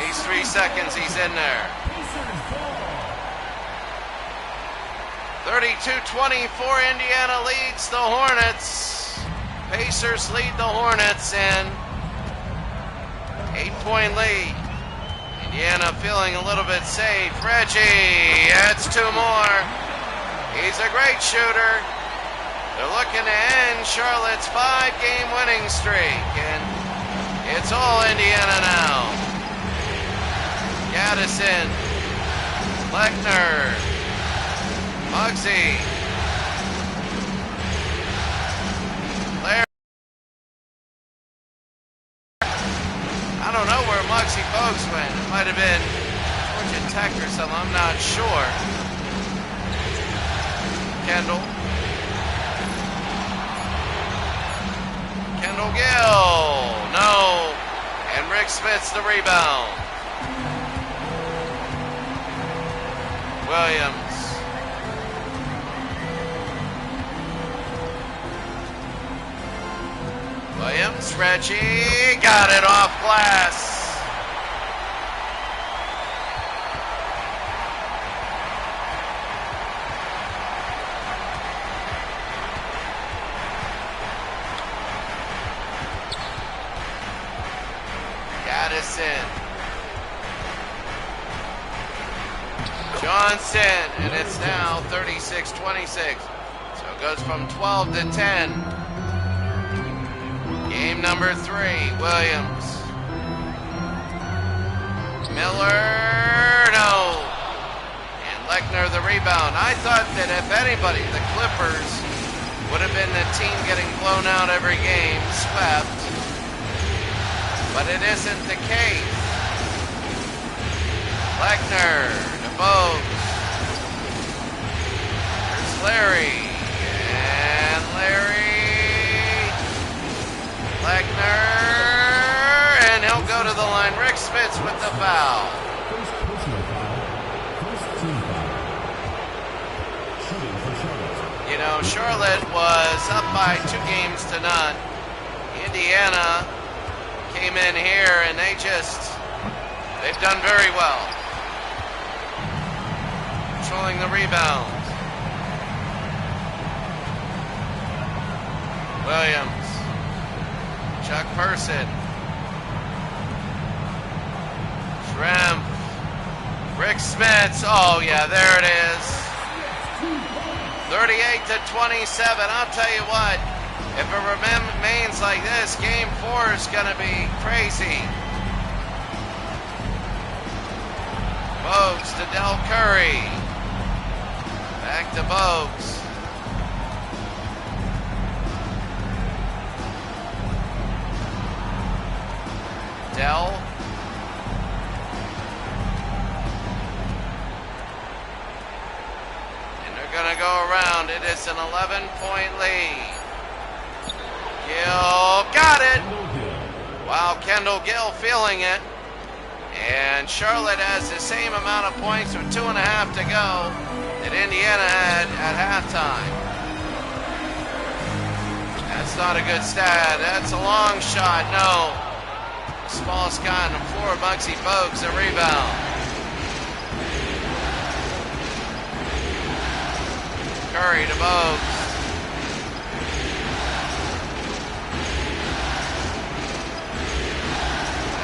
These 3 seconds, he's in there. 32-24, Indiana leads the Hornets. Pacers lead the Hornets in 8-point lead. Indiana feeling a little bit safe. Reggie, that's 2 more. He's a great shooter. They're looking to end Charlotte's 5-game winning streak, and it's all Indiana now. Gaddison, Lechner, Muggsy, Larry. I don't know where Muggsy Bogues went. It might have been Georgia Tech or something. I'm not sure. Kendall. Kendall Gill. No. And Rick Smith's the rebound. Williams. Williams, Reggie, got it off glass. Gaddison. Johnson, and it's now 36-26. So it goes from 12 to 10. Game number 3, Williams. Miller, no. And Lechner the rebound. I thought that if anybody, the Clippers would have been the team getting blown out every game, swept. But it isn't the case. Lechner to Bogues. There's Larry. And Larry. Lechner. And he'll go to the line. Rick Smits with the foul. First personal foul. First team foul. Shooting for Charlotte. You know, Charlotte was up by 2 games to none. Indiana came in here and they've done very well. Controlling the rebound. Williams. Chuck Person. Rex Smits. Oh, yeah, there it is. 38-27. I'll tell you what, if it remains like this, game 4 is going to be crazy. Bogues to Del Curry. Back to Bogues. Del. And they're going to go around. It is an 11-point lead. Gill got it. Wow, Kendall Gill feeling it. And Charlotte has the same amount of points with 2.5 to go that Indiana had at halftime. That's not a good stat. That's a long shot. No. The smallest guy on the floor, Muggsy Bogues, a rebound. Curry to Bogues.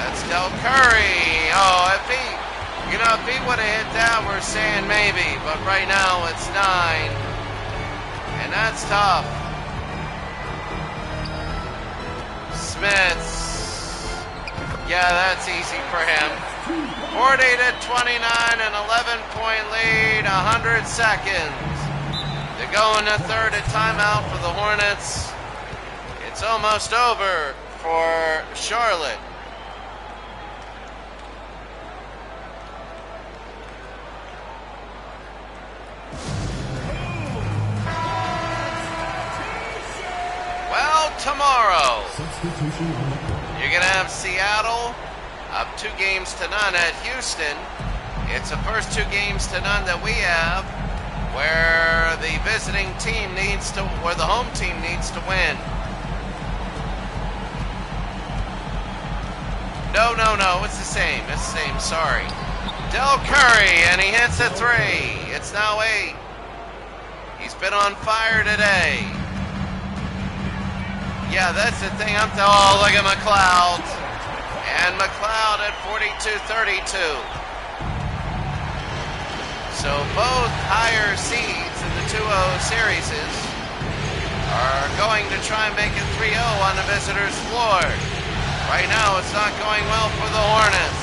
That's Del Curry. Oh, if he would have hit that, we're saying maybe. But right now it's 9. And that's tough. Smits. Yeah, that's easy for him. 40-29, an 11-point lead, 100 seconds to go in the third. A timeout for the Hornets. It's almost over for Charlotte. Well, tomorrow you're going to have Seattle up 2-0 at Houston. It's the first 2-0 that we have where the visiting team where the home team needs to win. No, it's the same. It's the same, sorry. Del Curry, and he hits a 3. It's now 8. He's been on fire today. Yeah, that's the thing. Oh, look at McLeod. And McLeod at 42-32. So both higher seeds in the 2-0 series are going to try and make it 3-0 on the visitors' floor. Right now, it's not going well for the Hornets.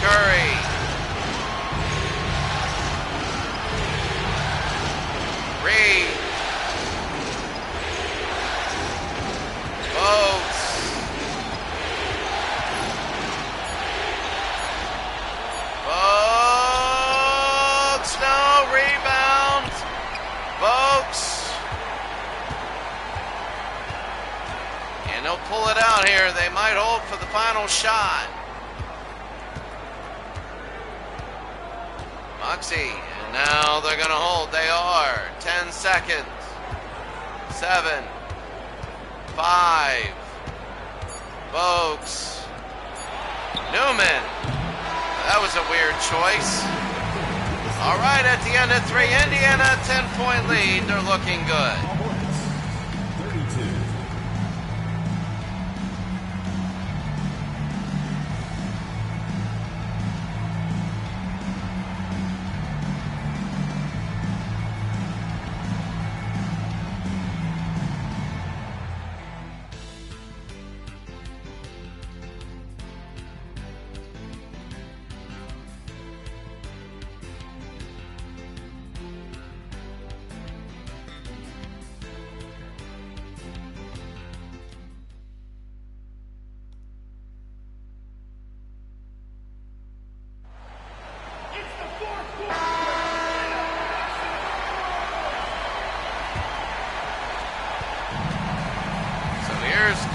Curry. Reed. Bogues. Bogues, no, rebound. Bogues. And they'll pull it out here. They might hold for the final shot. Moxie, and now they're going to hold. They are. 10 seconds. 7. 5. Bogues. Newman. That was a weird choice. All right, at the end of 3, Indiana, 10-point lead. They're looking good.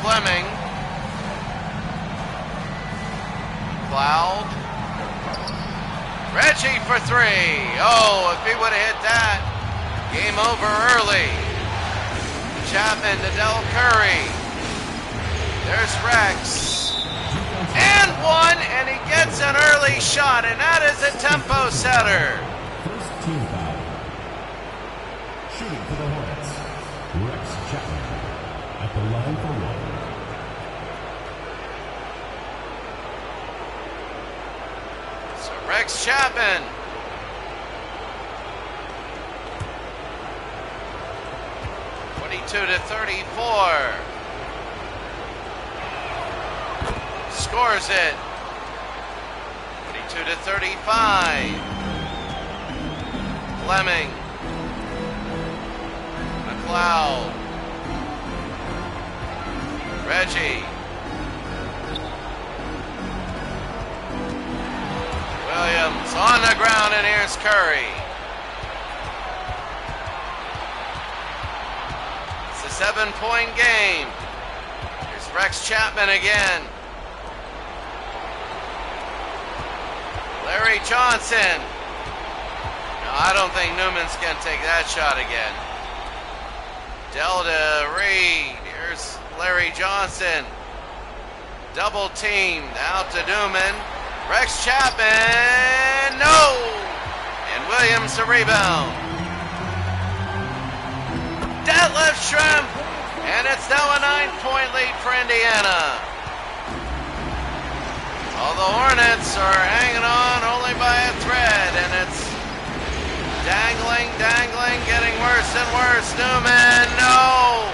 Fleming. Cloud. Reggie for 3. Oh, if he would have hit that, game over early. Chapman to Del Curry. There's Rex. And 1, and he gets an early shot, and that is a tempo setter. First team foul. Shooting for the Hornets, Rex Chapman at the line for 1. Rex Chapman. To 34. Scores it. 42 to 35. Fleming. McLeod. Reggie. Williams on the ground, and here's Curry. 7-point game. Here's Rex Chapman again. Larry Johnson. No, I don't think Newman's going to take that shot again. Delta Reed. Here's Larry Johnson. Double teamed out to Newman. Rex Chapman. No! And Williams the rebound. Detlef Schrempf, and it's now a 9-point lead for Indiana. All the Hornets are hanging on only by a thread, and it's dangling, getting worse and worse. Newman, no!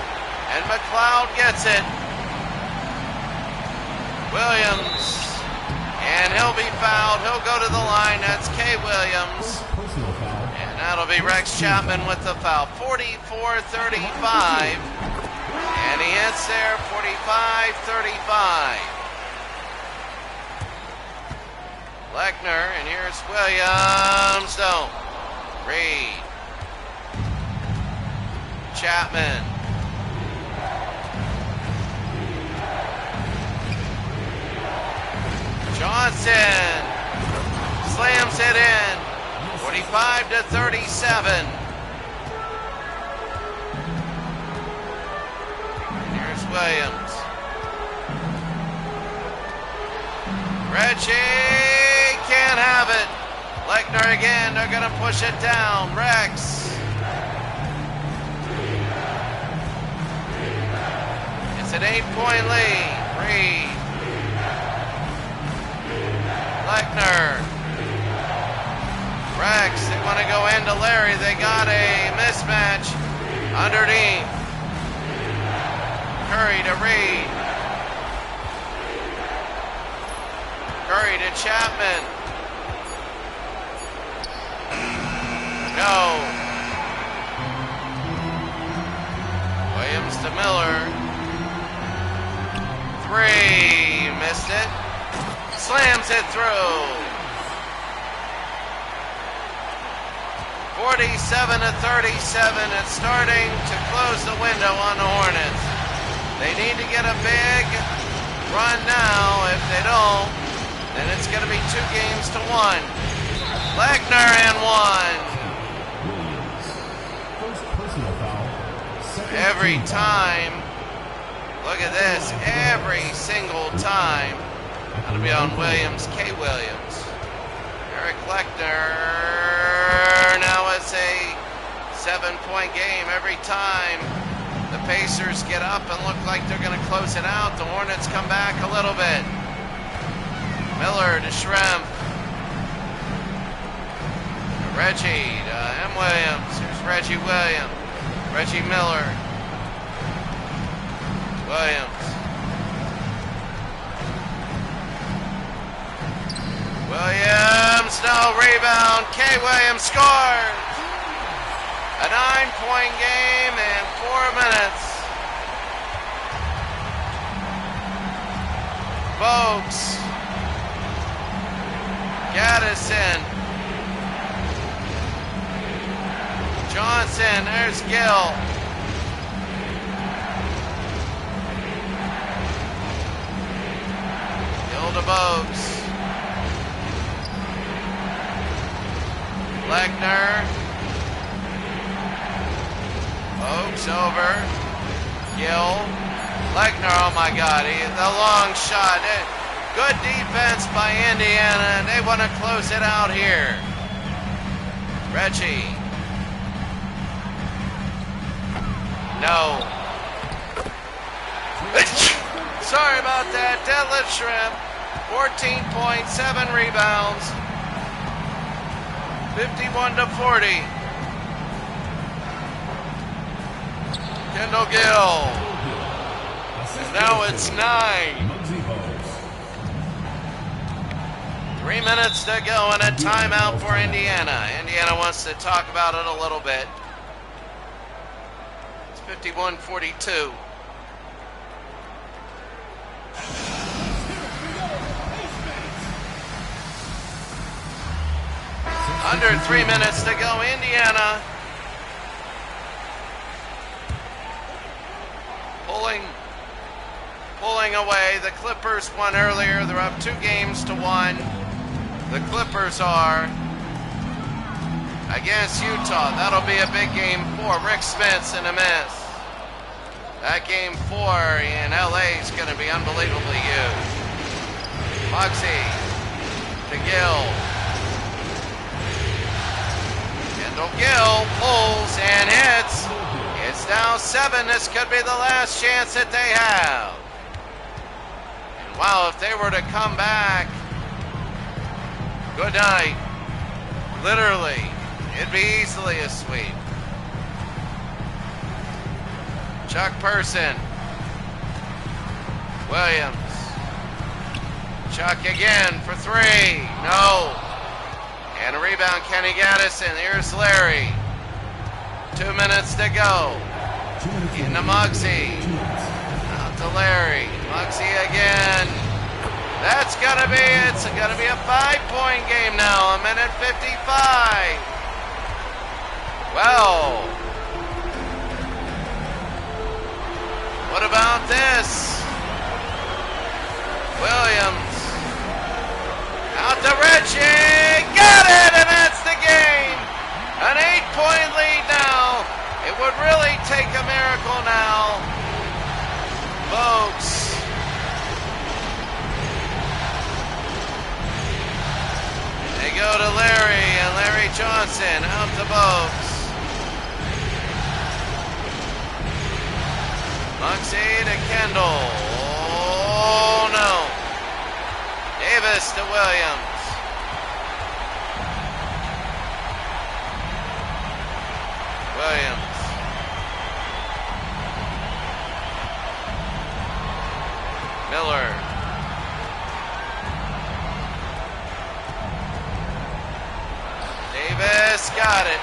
And McLeod gets it. Williams, and he'll be fouled. He'll go to the line. That's Kay Williams. And that'll be Rex Chapman with the foul. 44-35. And he hits there, 45-35. Lechner, and here's Williams. No. Reed. Chapman. Johnson slams it in. 45-37. Here's Williams. Reggie can't have it. Lechner again. They're going to push it down. Rex. It's an 8-point lead. Reed. Lechner. Rex, they want to go into Larry. They got a mismatch underneath. Curry to Reed. Curry to Chapman. No. Williams to Miller. 3. Missed it. Slams it through. 47-37. It's starting to close the window on the Hornets. They need to get a big run now. If they don't, then it's going to be 2 games to 1. Lechner and 1. Every time. Look at this. Every single time. It'll be on Williams. Kay Williams. Eric Lechner. Now it's a 7-point game. Every time the Pacers get up and look like they're going to close it out, the Hornets come back a little bit. Miller to Schrempf. Reggie to M. Williams. Here's Reggie Williams. Reggie Miller. Williams. Williams, no rebound. Kay Williams scores. A 9-point game in 4 minutes. Bogues. Gaddison. Johnson, there's Gill. Gill to Bogues. Lechner. Bogues over. Gill. Lechner, oh my God, the long shot. Good defense by Indiana, and they want to close it out here. Reggie. No. Sorry about that. Detlef Schrempf, 14 points, 7 rebounds. 51-40. Kendall Gill. And now it's 9. 3 minutes to go and a timeout for Indiana. Indiana wants to talk about it a little bit. It's 51-42. Under 3 minutes to go, Indiana pulling away. The Clippers won earlier. They're up 2-1. The Clippers are against Utah. That'll be a big game 4. Rick Smith's in a miss. That game 4 in LA is going to be unbelievably huge. Moxie to Gill. Kendall Gill pulls and hits. It's now 7. This could be the last chance that they have. And wow, if they were to come back, good night. Literally, it'd be easily a sweep. Chuck Person. Williams. Chuck again for 3. No. And a rebound, Kenny Gaddison. Here's Larry. 2 minutes to go. Into Muggsy. Out to Larry. Muggsy again. That's gonna be it. It's gonna be a 5-point game now. 1:55. Well, what about this? Williams. Out to Richie. Got it, and that's the game. An 8-point lead now. It would really take a miracle now, folks. They go to Larry, and Larry Johnson out to Bogues. Moxie to Kendall. Oh no. Davis to Williams. Williams. Miller. Davis got it.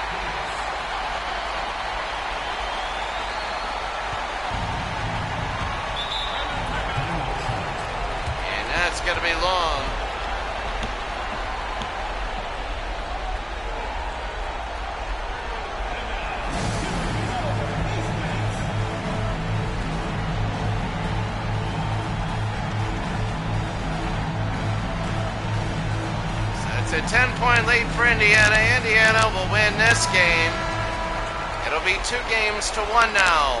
And that's going to be long. A 10-point lead for Indiana. Indiana will win this game. It'll be 2-1 now.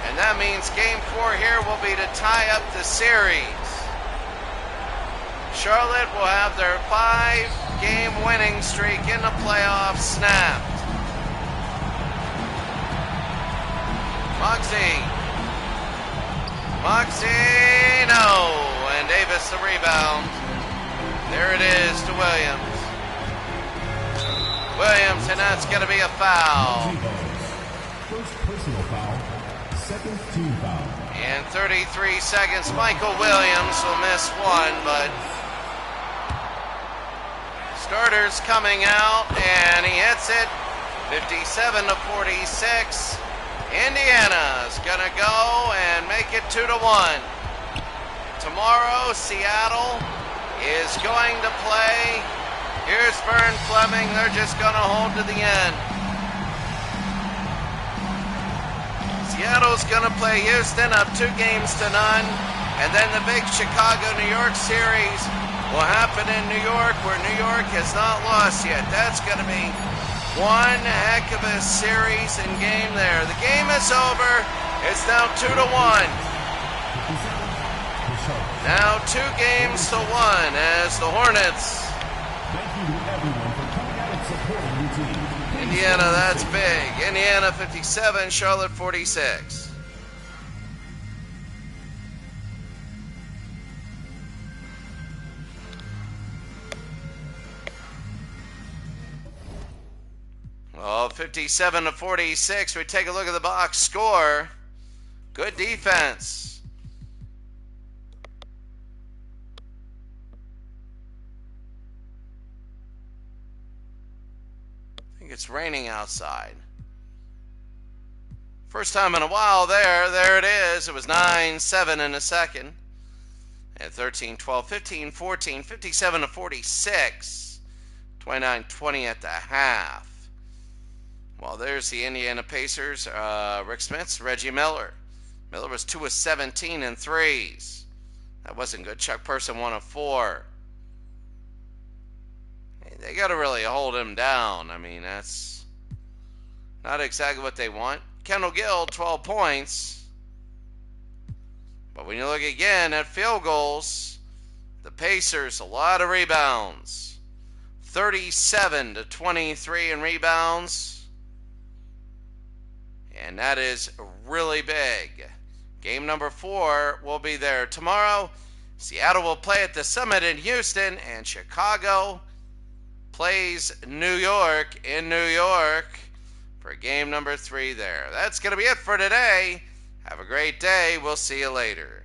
And that means game 4 here will be to tie up the series. Charlotte will have their 5-game winning streak in the playoffs snapped. Moxie, no. And Davis the rebound. There it is to Williams. Williams, and that's going to be a foul. First personal foul, second team foul. And 33 seconds. Michael Williams will miss 1, but starters coming out, and he hits it. 57-46. Indiana's going to go and make it 2-1. Tomorrow, Seattle is going to play. Here's Vern Fleming. They're just going to hold to the end. Seattle's going to play Houston up 2-0. And then the big Chicago-New York series will happen in New York, where New York has not lost yet. That's going to be one heck of a series and game there. The game is over. It's now 2-1. Now 2-1 as the Hornets. Thank you to everyone for coming out and supporting your team. Indiana, that's big. Indiana 57, Charlotte 46. Well, 57-46. We take a look at the box score. Good defense. I think it's raining outside. First time in a while there it is. It was 9-7 in a second. And 13, 12, 15, 14, 57-46. 29-20 at the half. Well, there's the Indiana Pacers. Rick Smits, Reggie Miller. Miller was 2 of 17 in threes. That wasn't good. Chuck Person 1 of 4. Hey, they got to really hold him down. I mean, that's not exactly what they want. Kendall Gill, 12 points. But when you look again at field goals, the Pacers, a lot of rebounds. 37-23 in rebounds. And that is really big. Game number 4 will be there tomorrow. Seattle will play at the Summit in Houston, and Chicago plays New York in New York for game number 3 there. That's going to be it for today. Have a great day. We'll see you later.